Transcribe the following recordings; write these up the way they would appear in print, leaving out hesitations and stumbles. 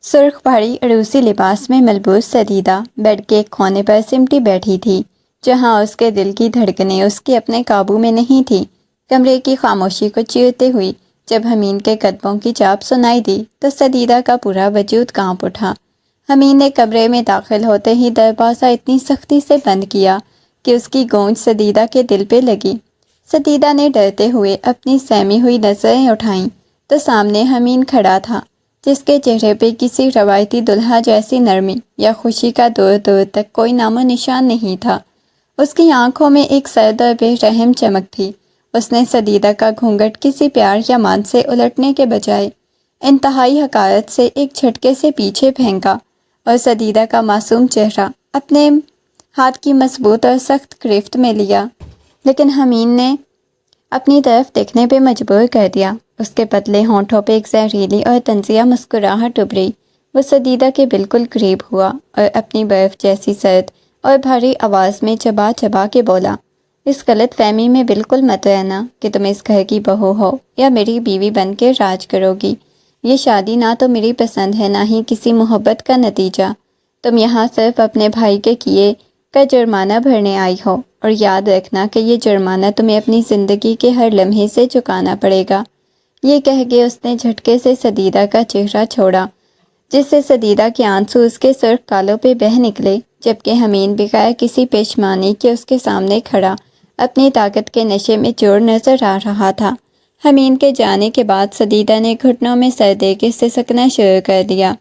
سرخ بھاری عروسی لباس میں ملبوس سدیدہ بیڈ کے ایک کونے پر سمٹی بیٹھی تھی، جہاں اس کے دل کی دھڑکنیں اس کے اپنے قابو میں نہیں تھی۔ کمرے کی خاموشی کو چیرتے ہوئی جب حمین کے قدموں کی چاپ سنائی دی تو سدیدہ کا پورا وجود کانپ اٹھا۔ حمین نے کمرے میں داخل ہوتے ہی دروازہ اتنی سختی سے بند کیا کہ اس کی گونج سدیدہ کے دل پہ لگی۔ سدیدہ نے ڈرتے ہوئے اپنی سہمی ہوئی نظریں اٹھائیں تو سامنے حمین کھڑا تھا، جس کے چہرے پہ کسی روایتی دلہا جیسی نرمی یا خوشی کا دور دور تک کوئی نام و نشان نہیں تھا۔ اس کی آنکھوں میں ایک سرد اور بے رحم چمک تھی۔ اس نے سدیدہ کا گھونگھٹ کسی پیار یا مان سے الٹنے کے بجائے انتہائی حقارت سے ایک جھٹکے سے پیچھے پھینکا اور سدیدہ کا معصوم چہرہ اپنے ہاتھ کی مضبوط اور سخت گرفت میں لیا، لیکن حمین نے اپنی طرف دیکھنے پہ مجبور کر دیا۔ اس کے پتلے ہونٹوں پہ ایک زہریلی اور طنزیہ مسکراہٹ ابھری۔ وہ سدیدہ کے بالکل قریب ہوا اور اپنی برف جیسی سرد اور بھاری آواز میں چبا چبا کے بولا، اس غلط فہمی میں بالکل مت رہنا کہ تم اس گھر کی بہو ہو یا میری بیوی بن کے راج کرو گی۔ یہ شادی نہ تو میری پسند ہے، نہ ہی کسی محبت کا نتیجہ۔ تم یہاں صرف اپنے بھائی کے کیے کا جرمانہ بھرنے آئی ہو، اور یاد رکھنا کہ یہ جرمانہ تمہیں اپنی زندگی کے ہر لمحے سے چکانا پڑے گا۔ یہ کہہ کے اس نے جھٹکے سے سدیدہ کا چہرہ چھوڑا، جس سے سدیدہ کے آنسو اس کے سرخ گالوں پہ بہہ نکلے، جبکہ حمین بغیر کسی پیشمانی کے اس کے سامنے کھڑا اپنی طاقت کے نشے میں چور نظر آ رہا تھا۔ حمین کے جانے کے بعد سدیدہ نے گھٹنوں میں سر دے کے سسکنا شروع کر دیا۔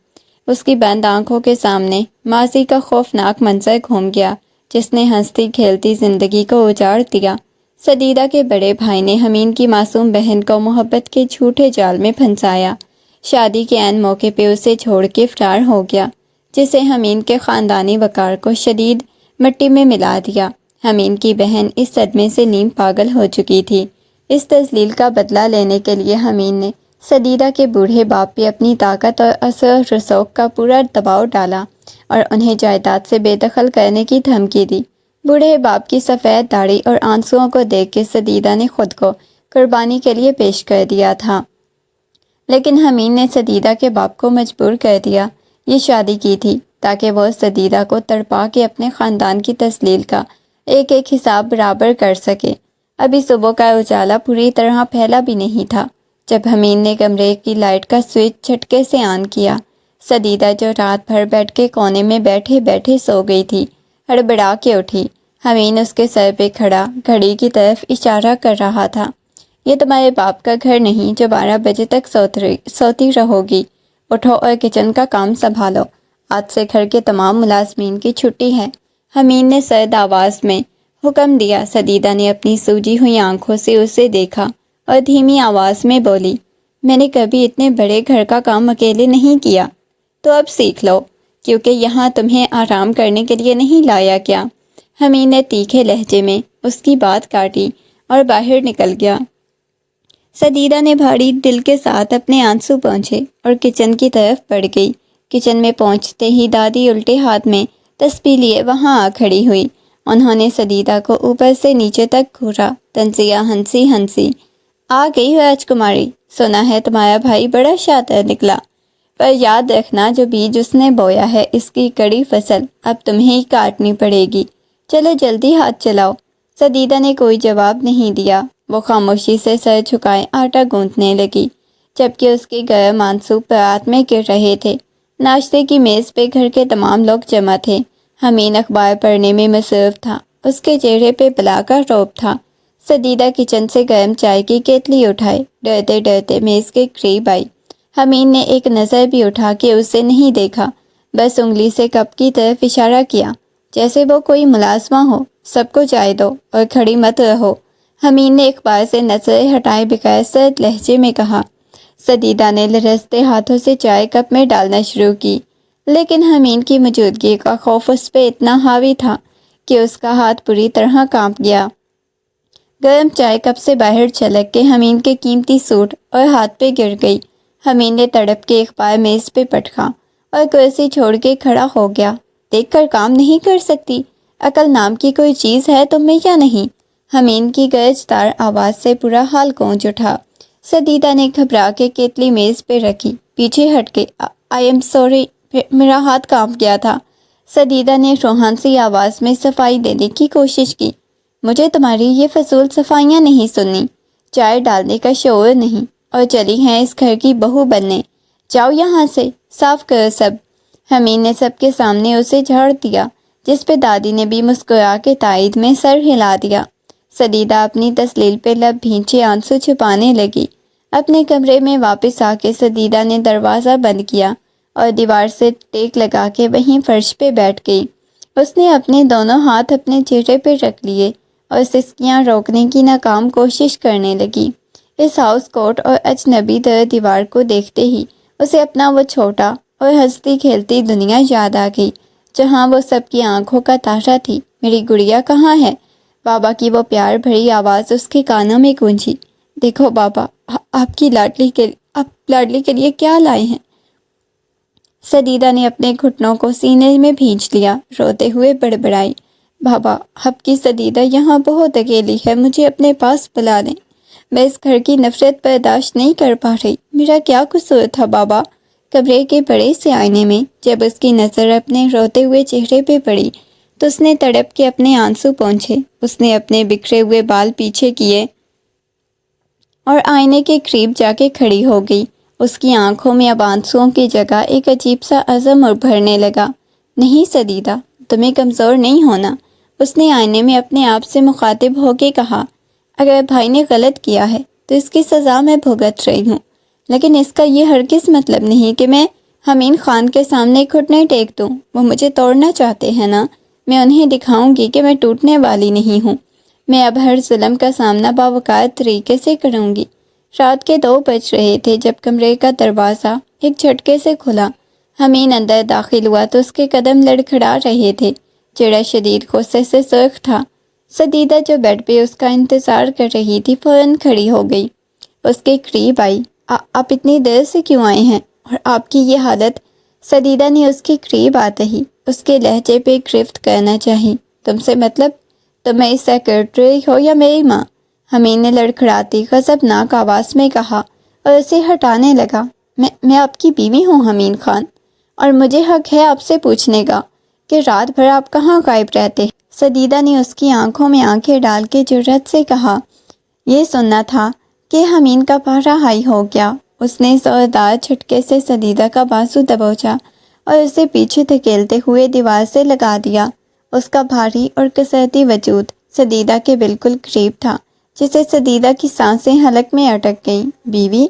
اس کی بند آنکھوں کے سامنے ماضی کا خوفناک منظر گھوم گیا، جس نے ہنستی کھیلتی زندگی کو اجاڑ دیا۔ سدیدہ کے بڑے بھائی نے حمین کی معصوم بہن کو محبت کے جھوٹے جال میں پھنسایا، شادی کے عین موقع پہ اسے چھوڑ کے فرار ہو گیا، جس سے حمین کے خاندانی وقار کو شدید مٹی میں ملا دیا۔ حمین کی بہن اس صدمے سے نیم پاگل ہو چکی تھی۔ اس تذلیل کا بدلہ لینے کے لیے حمین نے سدیدہ کے بوڑھے باپ پہ اپنی طاقت اور اثر و رسوخ کا پورا دباؤ ڈالا اور انہیں جائیداد سے بے دخل کرنے کی دھمکی دی۔ بوڑھے باپ کی سفید داڑھی اور آنسوؤں کو دیکھ کے سدیدہ نے خود کو قربانی کے لیے پیش کر دیا تھا، لیکن حمین نے سدیدہ کے باپ کو مجبور کر دیا۔ یہ شادی کی تھی تاکہ وہ سدیدہ کو تڑپا کے اپنے خاندان کی تذلیل کا ایک ایک حساب برابر کر سکے۔ ابھی صبح کا اجالا پوری طرح پھیلا بھی نہیں تھا جب حمین نے کمرے کی لائٹ کا سوئچ جھٹکے سے آن کیا۔ سدیدہ جو رات بھر بیڈ کے کونے میں بیٹھے بیٹھے سو گئی تھی، ہڑبڑا کے اٹھی۔ حمین اس کے سر پہ کھڑا گھڑی کی طرف اشارہ کر رہا تھا۔ یہ تمہارے باپ کا گھر نہیں جو 12 بجے تک سوتی رہو گی۔ اٹھو اور کچن کا کام سنبھالو، آج سے گھر کے تمام ملازمین کی چھٹی ہے، حمین نے سرد آواز میں حکم دیا۔ سدیدہ نے اپنی سوجی ہوئی آنکھوں سے اسے دیکھا اور دھیمی آواز میں بولی، میں نے کبھی اتنے بڑے گھر کا کام اکیلے نہیں کیا، تو اب سیکھ لو، کیونکہ یہاں تمہیں آرام کرنے کے لیے نہیں لایا گیا۔ حمین نے تیکھے لہجے میں اس کی بات کاٹی اور باہر نکل گیا۔ سدیدہ نے بھاری دل کے ساتھ اپنے آنسو پہنچے اور کچن کی طرف بڑھ گئی۔ کچن میں پہنچتے ہی دادی الٹے ہاتھ میں تسبیح لیے وہاں آ کھڑی ہوئی۔ انہوں نے سدیدہ کو اوپر سے نیچے تک گھورا۔ طنزیہ ہنسی ہنسی، آ گئی ہو راجکماری، سنا ہے تمہارا بھائی بڑا شاطر نکلا، پر یاد رکھنا جو بیج اس نے بویا ہے اس کی کڑی فصل اب تمہیں ہی کاٹنی پڑے گی، چلو جلدی ہاتھ چلاؤ۔ سدیدہ نے کوئی جواب نہیں دیا۔ وہ خاموشی سے سر جھکائے آٹا گوندنے لگی، جبکہ اس کے گرم آنسو پرات میں گر رہے تھے۔ ناشتے کی میز پہ گھر کے تمام لوگ جمع تھے۔ حمین اخبار پڑھنے میں مصروف تھا، اس کے چہرے پہ بلا کا رعب تھا۔ سدیدہ کچن سے گرم چائے کی کیتلی اٹھائے ڈرتے ڈرتے میز کے قریب آئی۔ حمین نے ایک نظر بھی اٹھا کے اسے نہیں دیکھا، بس انگلی سے کپ کی طرف اشارہ کیا جیسے وہ کوئی ملازمہ ہو۔ سب کو چائے دو اور کھڑی مت رہو، حمین نے اخبار سے نظریں ہٹائے بغیر سرد لہجے میں کہا۔ سدیدہ نے لرزتے ہاتھوں سے چائے کپ میں ڈالنا شروع کی، لیکن حمین کی موجودگی کا خوف اس پہ اتنا حاوی تھا کہ اس کا ہاتھ پوری طرح کانپ گیا۔ گرم چائے کپ سے باہر چھلک کے حمین کے قیمتی سوٹ اور ہاتھ پہ گر گئی۔ حمین نے تڑپ کے اخبار میز پہ پٹکا اور کرسی چھوڑ کے کھڑا ہو گیا۔ دیکھ کر کام نہیں کر سکتی؟ عقل نام کی کوئی چیز ہے تم میں یا نہیں؟ حمین کی گرجدار آواز سے پورا حال گونج اٹھا۔ سدیدہ نے گھبرا کے کیتلی میز پہ رکھی، پیچھے ہٹ کے آئی ایم سوری، میرا ہاتھ کانپ گیا تھا۔ سدیدہ نے روحان سی آواز میں صفائی دینے کی کوشش کی۔ مجھے تمہاری یہ فضول صفائیاں نہیں سننی، چائے ڈالنے کا شعور نہیں، اور چلی ہیں اس گھر کی بہو بننے۔ جاؤ یہاں سے، صاف کرو سب۔ حمید نے سب کے سامنے اسے جھاڑ دیا، جس پہ دادی نے بھی مسکرا کے تائید میں سر ہلا دیا۔ سدیدہ اپنی تسلیل پہ لب بھینچے آنسو چھپانے لگی۔ اپنے کمرے میں واپس آ کے سدیدہ نے دروازہ بند کیا اور دیوار سے ٹیک لگا کے وہیں فرش پہ بیٹھ گئی۔ اس نے اپنے دونوں ہاتھ اپنے چہرے پہ رکھ لیے اور سسکیاں روکنے کی ناکام کوشش کرنے لگی۔ اس ہاؤس کوٹ اور اجنبی در دیوار کو دیکھتے ہی اسے اپنا وہ چھوٹا اور ہنستی کھیلتی دنیا یاد آ گئی، جہاں وہ سب کی آنکھوں کا تاشا تھی۔ میری گڑیا کہاں ہے؟ بابا کی وہ پیار بھری آواز اس کے کانوں میں گونجی۔ دیکھو بابا، آپ لاڈلی کے لیے کیا لائے ہیں؟ سدیدہ نے اپنے گھٹنوں کو سینے میں بھینچ لیا، روتے ہوئے بڑبڑائی۔ بابا، آپ کی سدیدہ یہاں بہت اکیلی ہے، مجھے اپنے پاس بلا لیں۔ میں اس گھر کی نفرت برداشت نہیں کر پا رہی۔ میرا کیا قصور تھا بابا؟ کمرے کے بڑے سے آئینے میں جب اس کی نظر اپنے روتے ہوئے چہرے پہ پڑی تو اس نے تڑپ کے اپنے آنسو پونچھے۔ اس نے اپنے بکھرے ہوئے بال پیچھے کیے اور آئینے کے قریب جا کے کھڑی ہو گئی۔ اس کی آنکھوں میں اب آنسوؤں کی جگہ ایک عجیب سا عزم ابھرنے لگا۔ نہیں سدیدہ، تمہیں کمزور نہیں ہونا، اس نے آئینے میں اپنے آپ سے مخاطب ہو کے کہا۔ اگر بھائی نے غلط کیا ہے تو اس کی سزا میں بھگت رہی ہوں، لیکن اس کا یہ ہرگز مطلب نہیں کہ میں حمید خان کے سامنے گھٹنے ٹیک دوں۔ وہ مجھے توڑنا چاہتے ہیں نا، میں انہیں دکھاؤں گی کہ میں ٹوٹنے والی نہیں ہوں۔ میں اب ہر ظلم کا سامنا باوقار طریقے سے کروں گی۔ رات کے 2 بج رہے تھے جب کمرے کا دروازہ ایک جھٹکے سے کھلا۔ حمید اندر داخل ہوا تو اس کے قدم لڑکھڑا رہے تھے، چہرہ شدید غصے سے سرخ تھا۔ سدیدہ جو بیڈ پہ اس کا انتظار کر رہی تھی فوراً کھڑی ہو گئی، اس کے قریب آئی۔ آپ اتنی دیر سے کیوں آئے ہیں اور آپ کی یہ حالت؟ سدیدہ نے اس کے قریب آتے ہی اس کے لہجے پہ گرفت کرنا چاہی۔ تم سے مطلب؟ تم میری سیکرٹری ہو یا میری ماں؟ حمید نے لڑکھڑاتی غضبناک آواز میں کہا اور اسے ہٹانے لگا۔ میں آپ کی بیوی ہوں حمید خان، اور مجھے حق ہے آپ سے پوچھنے کا کہ رات بھر آپ کہاں غائب رہتے؟ سدیدہ نے اس کی آنکھوں میں آنکھیں ڈال کے جرأت سے کہا۔ یہ سننا تھا کہ حمید کا پارا ہائی ہو گیا۔ اس نے زوردار جھٹکے سے سدیدہ کا بازو دبوچا اور اسے پیچھے دھکیلتے ہوئے دیوار سے لگا دیا۔ اس کا بھاری اور کسرتی وجود سدیدہ کے بالکل قریب تھا، جسے سدیدہ کی سانسیں حلق میں اٹک گئیں۔ بیوی؟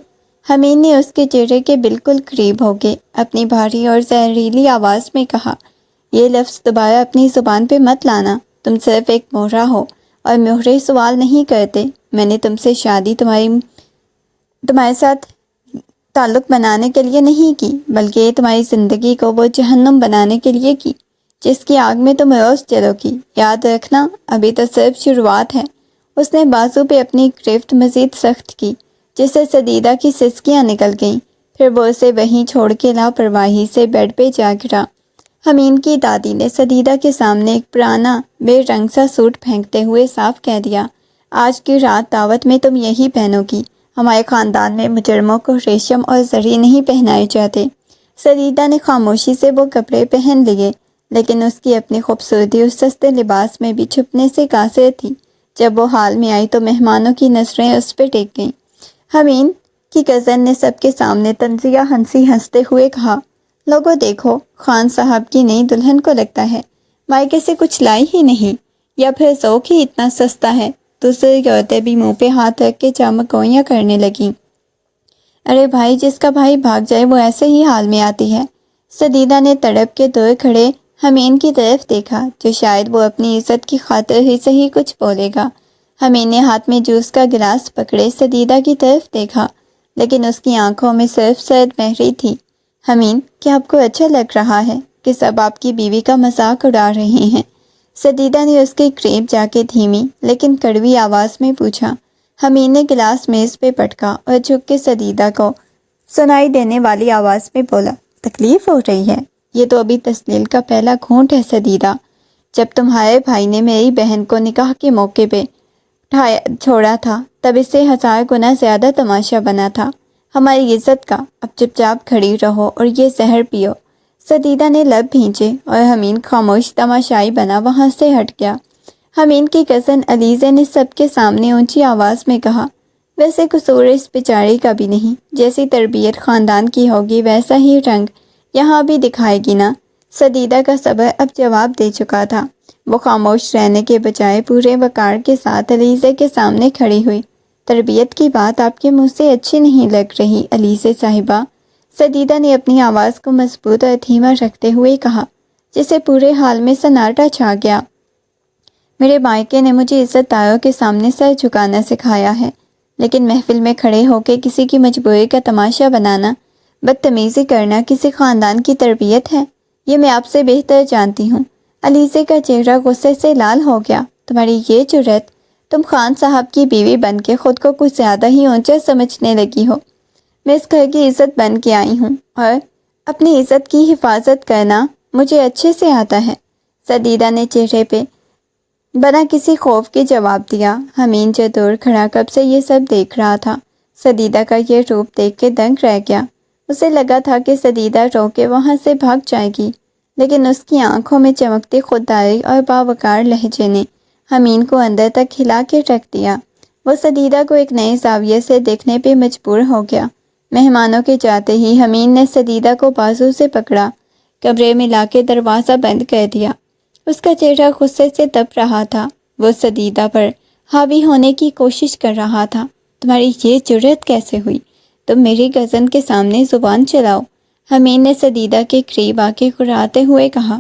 حمید نے اس کے چہرے کے بالکل قریب ہو کے اپنی بھاری اور زہریلی آواز میں کہا۔ یہ لفظ دوبارہ اپنی زبان پہ مت لانا، تم صرف ایک مہرہ ہو اور مہرے سوال نہیں کرتے۔ میں نے تم سے شادی تمہارے ساتھ تعلق بنانے کے لیے نہیں کی، بلکہ تمہاری زندگی کو وہ جہنم بنانے کے لیے کی جس کی آگ میں تم روز جلو گی۔ یاد رکھنا، ابھی تو صرف شروعات ہے۔ اس نے بازو پہ اپنی گرفت مزید سخت کی، جس سے سدیدہ کی سسکیاں نکل گئیں۔ پھر وہ اسے وہیں چھوڑ کے لاپرواہی سے بیڈ پہ جا گرا۔ حمید کی دادی نے سدیدہ کے سامنے ایک پرانا بے رنگ سا سوٹ پھینکتے ہوئے صاف کہہ دیا، آج کی رات دعوت میں تم یہی پہنو گی۔ ہمارے خاندان میں مجرموں کو ریشم اور زری نہیں پہنائے جاتے۔ سدیدہ نے خاموشی سے وہ کپڑے پہن لیے، لیکن اس کی اپنی خوبصورتی اس سستے لباس میں بھی چھپنے سے قاصر تھی۔ جب وہ حال میں آئی تو مہمانوں کی نظریں اس پہ ٹک گئیں۔ حمید کی کزن نے سب کے سامنے طنزیہ ہنستے ہوئے کہا، لوگوں دیکھو، خان صاحب کی نئی دلہن کو لگتا ہے مائکے سے کچھ لائی ہی نہیں، یا پھر ذوق ہی اتنا سستا ہے۔ دوسری عورتیں بھی منہ پہ ہاتھ رکھ کے چمکویاں کرنے لگیں۔ ارے بھائی، جس کا بھائی بھاگ جائے وہ ایسے ہی حال میں آتی ہے۔ سدیدہ نے تڑپ کے دور کھڑے حمید کی طرف دیکھا، جو شاید وہ اپنی عزت کی خاطر ہی صحیح کچھ بولے گا۔ حمید نے ہاتھ میں جوس کا گلاس پکڑے سدیدہ کی طرف دیکھا، لیکن اس کی آنکھوں میں صرف سرد مہری تھی۔ حمید، کیا آپ کو اچھا لگ رہا ہے کہ سب آپ کی بیوی کا مذاق اڑا رہے ہیں؟ سدیدہ نے اس کے قریب جا کے دھیمی لیکن کڑوی آواز میں پوچھا۔ حمید نے گلاس میز پہ پٹکا اور جھک کے سدیدہ کو سنائی دینے والی آواز میں بولا، تکلیف ہو رہی ہے؟ یہ تو ابھی تسلیل کا پہلا گھونٹ ہے سدیدہ۔ جب تمہارے بھائی نے میری بہن کو نکاح کے موقع پہ چھوڑا تھا، تب اس سے 1000 گنا زیادہ تماشا بنا تھا۔ ہماری عزت کا، اب چپ چاپ کھڑی رہو اور یہ زہر پیو۔ سدیدہ نے لب بھینچے اور حمید خاموش تماشائی بنا وہاں سے ہٹ گیا۔ حمید کی کزن علیزہ نے سب کے سامنے اونچی آواز میں کہا، ویسے قصور اس بیچاری کا بھی نہیں، جیسی تربیت خاندان کی ہوگی ویسا ہی رنگ یہاں بھی دکھائے گی نا۔ سدیدہ کا صبر اب جواب دے چکا تھا۔ وہ خاموش رہنے کے بجائے پورے وقار کے ساتھ علیزہ کے سامنے کھڑی ہوئی۔ تربیت کی بات آپ کے منہ سے اچھی نہیں لگ رہی علیزہ صاحبہ، سدیدہ نے اپنی آواز کو مضبوط اور دھیما رکھتے ہوئے کہا، جسے پورے حال میں سناٹا چھا گیا۔ میرے مائکے نے مجھے عزت داروں کے سامنے سر جھکانا سکھایا ہے، لیکن محفل میں کھڑے ہو کے کسی کی مجبوری کا تماشا بنانا، بدتمیزی کرنا کسی خاندان کی تربیت ہے؟ یہ میں آپ سے بہتر جانتی ہوں۔ علیزہ کا چہرہ غصے سے لال ہو گیا۔ تمہاری یہ جرأت، تم خان صاحب کی بیوی بن کے خود کو کچھ زیادہ ہی اونچا سمجھنے لگی ہو۔ میں اس گھر کی عزت بن کے آئی ہوں اور اپنی عزت کی حفاظت کرنا مجھے اچھے سے آتا ہے۔ سدیدہ نے چہرے پہ بنا کسی خوف کے جواب دیا۔ حمید جو دور کھڑا کب سے یہ سب دیکھ رہا تھا، سدیدہ کا یہ روپ دیکھ کے دنگ رہ گیا۔ اسے لگا تھا کہ سدیدہ رو کے وہاں سے بھاگ جائے گی، لیکن اس کی آنکھوں میں چمکتی خودداری اور باوقار لہجے نے حمید کو اندر تک ہلا کے رکھ دیا۔ وہ سدیدہ کو ایک نئے زاویے سے دیکھنے پہ مجبور ہو گیا۔ مہمانوں کے جاتے ہی حمید نے سدیدہ کو بازو سے پکڑا، کمرے میں لا کے دروازہ بند کر دیا۔ اس کا چہرہ غصے سے تپ رہا تھا۔ وہ سدیدہ پر حاوی ہونے کی کوشش کر رہا تھا۔ تمہاری یہ جرأت کیسے ہوئی؟ تم میری کزن کے سامنے زبان چلاؤ۔ حمید نے سدیدہ کے قریب آ کے کراتے ہوئے کہا،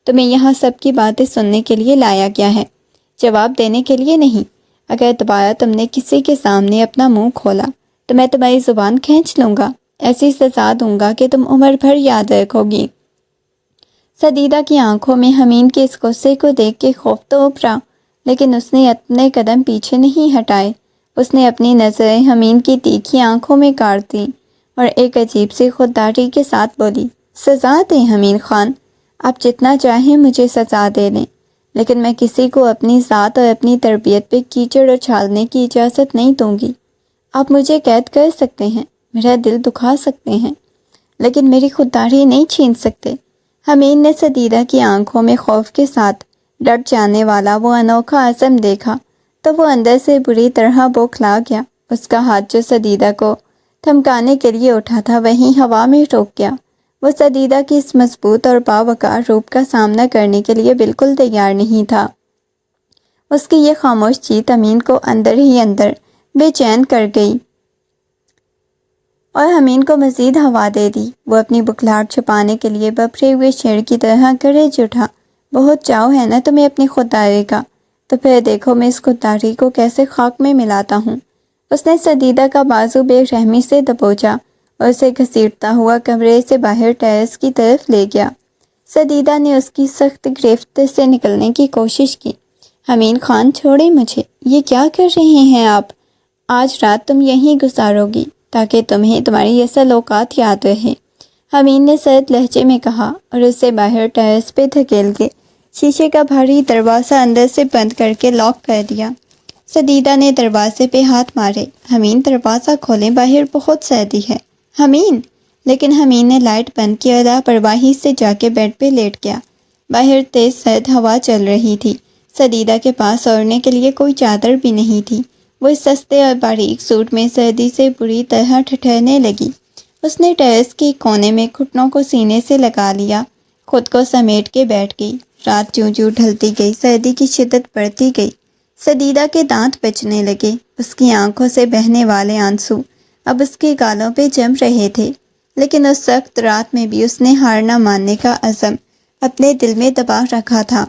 تمہیں یہاں سب کی باتیں سننے کے لیے لایا گیا ہے، جواب دینے کے لیے نہیں۔ اگر دوبارہ تم نے کسی کے سامنے اپنا منہ کھولا تو میں تمہاری زبان کھینچ لوں گا، ایسی سزا دوں گا کہ تم عمر بھر یاد رکھو گی۔ سدیدہ کی آنکھوں میں حمید کے اس غصے کو دیکھ کے خوف تو ابھرا، لیکن اس نے اپنے قدم پیچھے نہیں ہٹائے۔ اس نے اپنی نظریں حمید کی تیکھی آنکھوں میں گاڑ دیں اور ایک عجیب سی خودداری کے ساتھ بولی، سزا دیں حمید خان، آپ جتنا چاہیں مجھے سزا دے لیں، لیکن میں کسی کو اپنی ذات اور اپنی تربیت پہ کیچڑ اچھالنے کی اجازت نہیں دوں گی۔ آپ مجھے قید کر سکتے ہیں، میرا دل دکھا سکتے ہیں، لیکن میری خودداری نہیں چھین سکتے۔ حمید نے سدیدہ کی آنکھوں میں خوف کے ساتھ ڈٹ جانے والا وہ انوکھا عزم دیکھا تو وہ اندر سے بری طرح بوکھلا گیا۔ اس کا ہاتھ جو سدیدہ کو تھمکانے کے لیے اٹھا تھا وہیں ہوا میں روک گیا۔ وہ سدیدہ کی اس مضبوط اور باوقار روپ کا سامنا کرنے کے لیے بالکل تیار نہیں تھا۔ اس کی یہ خاموش چیت حمید کو اندر ہی اندر بے چین کر گئی اور حمید کو مزید ہوا دے دی۔ وہ اپنی بکھلاہٹ چھپانے کے لیے بپھرے ہوئے شیر کی طرح گرج اٹھا، بہت چاؤ ہے نا تمہیں اپنی خودداری کا، تو پھر دیکھو میں اس خودداری کو کیسے خاک میں ملاتا ہوں۔ اس نے سدیدہ کا بازو بے رحمی سے دبوچا اور اسے گھسیٹتا ہوا کمرے سے باہر ٹیرس کی طرف لے گیا۔ سدیدہ نے اس کی سخت گرفت سے نکلنے کی کوشش کی۔ حمید خان چھوڑیں مجھے، یہ کیا کر رہے ہیں آپ؟ آج رات تم یہیں گزارو گی تاکہ تمہیں تمہاری اصل اوقات یاد رہے، حمید نے سرد لہجے میں کہا اور اسے باہر ٹیرس پہ دھکیل کے شیشے کا بھاری دروازہ اندر سے بند کر کے لاک کر دیا۔ سدیدہ نے دروازے پہ ہاتھ مارے، حمید دروازہ کھولیں، باہر بہت سردی ہے۔ حمید! لیکن حمید نے لائٹ بند کی اور لاپرواہی سے جا کے بیڈ پہ لیٹ گیا۔ باہر تیز سرد ہوا چل رہی تھی۔ سدیدہ کے پاس اوڑھنے کے لیے کوئی چادر بھی نہیں تھی۔ وہ اس سستے اور باریک سوٹ میں سردی سے بری طرح ٹھٹھرنے لگی۔ اس نے ٹیرس کے کونے میں گھٹنوں کو سینے سے لگا لیا، خود کو سمیٹ کے بیٹھ گئی۔ رات جوں جوں ڈھلتی گئی، سردی کی شدت بڑھتی گئی۔ سدیدہ کے دانت بجنے لگے، اس کی آنکھوں سے بہنے والے آنسو اب اس کے گالوں پہ جم رہے تھے، لیکن اس سخت رات میں بھی اس نے ہار نہ ماننے کا عزم اپنے دل میں دبا رکھا تھا۔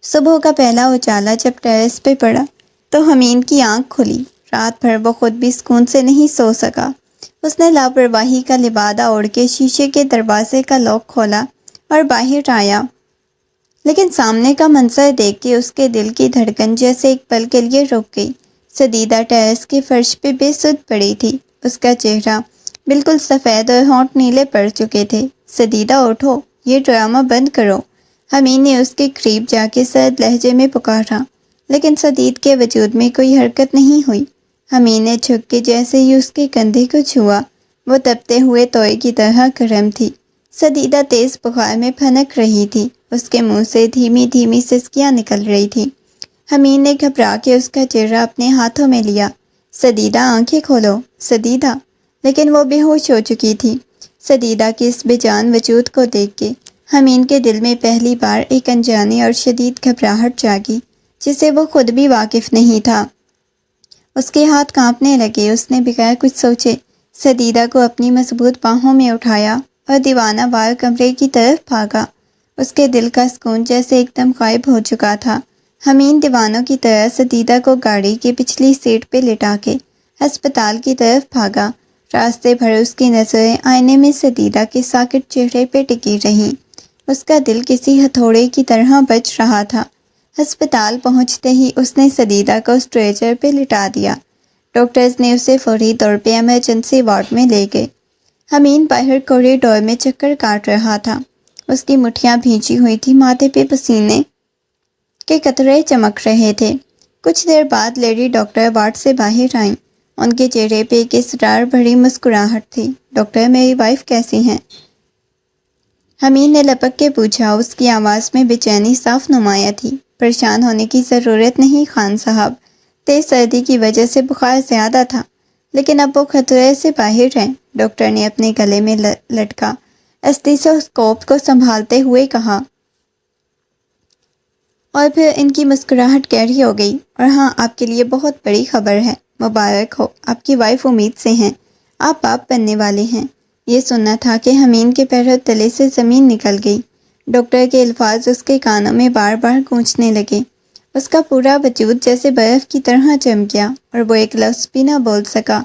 صبح کا پہلا اجالا جب ٹیرس پہ پڑا تو حمید کی آنکھ کھلی۔ رات بھر وہ خود بھی سکون سے نہیں سو سکا۔ اس نے لاپرواہی کا لبادہ اوڑھ کے شیشے کے دروازے کا لاک کھولا اور باہر آیا، لیکن سامنے کا منظر دیکھ کے اس کے دل کی دھڑکن جیسے ایک پل کے لیے رک گئی۔ سدیدہ ٹیرس کے فرش پہ بے سدھ پڑی تھی، اس کا چہرہ بالکل سفید اور ہونٹ نیلے پڑ چکے تھے۔ سدیدہ اٹھو، یہ ڈرامہ بند کرو، حمید نے اس کے قریب جا کے سرد لہجے میں پکارا، لیکن سدید کے وجود میں کوئی حرکت نہیں ہوئی۔ حمید نے جھک کے جیسے ہی اس کے کندھے کو چھوا، وہ تپتے ہوئے توئے کی طرح گرم تھی۔ سدیدہ تیز بخار میں پھنک رہی تھی، اس کے منہ سے دھیمی دھیمی سسکیاں نکل رہی تھی۔ حمید نے گھبرا کے اس کا چہرہ اپنے ہاتھوں میں لیا۔ سدیدہ آنکھیں کھولو، سدیدہ، لیکن وہ بے ہوش ہو چکی تھی۔ سدیدہ کے اس بے جان وجود کو دیکھ کے حمید کے دل میں پہلی بار ایک انجانی اور شدید گھبراہٹ جاگی جسے وہ خود بھی واقف نہیں تھا۔ اس کے ہاتھ کانپنے لگے، اس نے بغیر کچھ سوچے سدیدہ کو اپنی مضبوط باہوں میں اٹھایا اور دیوانہ وار کمرے کی طرف بھاگا۔ اس کے دل کا سکون جیسے ایک دم غائب ہو چکا تھا۔ حمید دیوانوں کی طرح سدیدہ کو گاڑی کی پچھلی سیٹ پہ لٹا کے ہسپتال کی طرف بھاگا۔ راستے بھر اس کی نظریں آئینے میں سدیدہ کے ساکت چہرے پہ ٹکی رہیں۔ اس کا دل کسی ہتھوڑے کی طرح بج رہا تھا۔ ہسپتال پہنچتے ہی اس نے سدیدہ کو اسٹریچر پہ لٹا دیا۔ ڈاکٹرز نے اسے فوری طور پہ ایمرجنسی وارڈ میں لے گئے۔ حمید باہر کوریڈور میں چکر کاٹ رہا تھا۔ اس کی مٹھیاں بھیجی ہوئی تھی، ماتھے پہ پسینے کے قطرے چمک رہے تھے۔ کچھ دیر بعد لیڈی ڈاکٹر وارڈ سے باہر آئیں۔ ان کے چہرے پہ ایک اسرار بھری مسکراہٹ تھی۔ ڈاکٹر، میری وائف کیسی ہیں؟ حمید نے لپک کے پوچھا۔ اس کی آواز میں بے چینی صاف نمایاں تھی۔ پریشان ہونے کی ضرورت نہیں خان صاحب، تیز سردی کی وجہ سے بخار زیادہ تھا، لیکن اب وہ خطرے سے باہر ہیں، ڈاکٹر نے اپنے گلے میں لٹکا اسٹیتھوسکوپ کو سنبھالتے ہوئے کہا۔ اور پھر ان کی مسکراہٹ گہری ہو گئی۔ اور ہاں، آپ کے لیے بہت بڑی خبر ہے، مبارک ہو، آپ کی وائف امید سے ہیں، آپ باپ بننے والے ہیں۔ یہ سننا تھا کہ حمید کے پیروں تلے سے زمین نکل گئی۔ ڈاکٹر کے الفاظ اس کے کانوں میں بار بار گونجنے لگے۔ اس کا پورا وجود جیسے برف کی طرح جم گیا اور وہ ایک لفظ بھی نہ بول سکا۔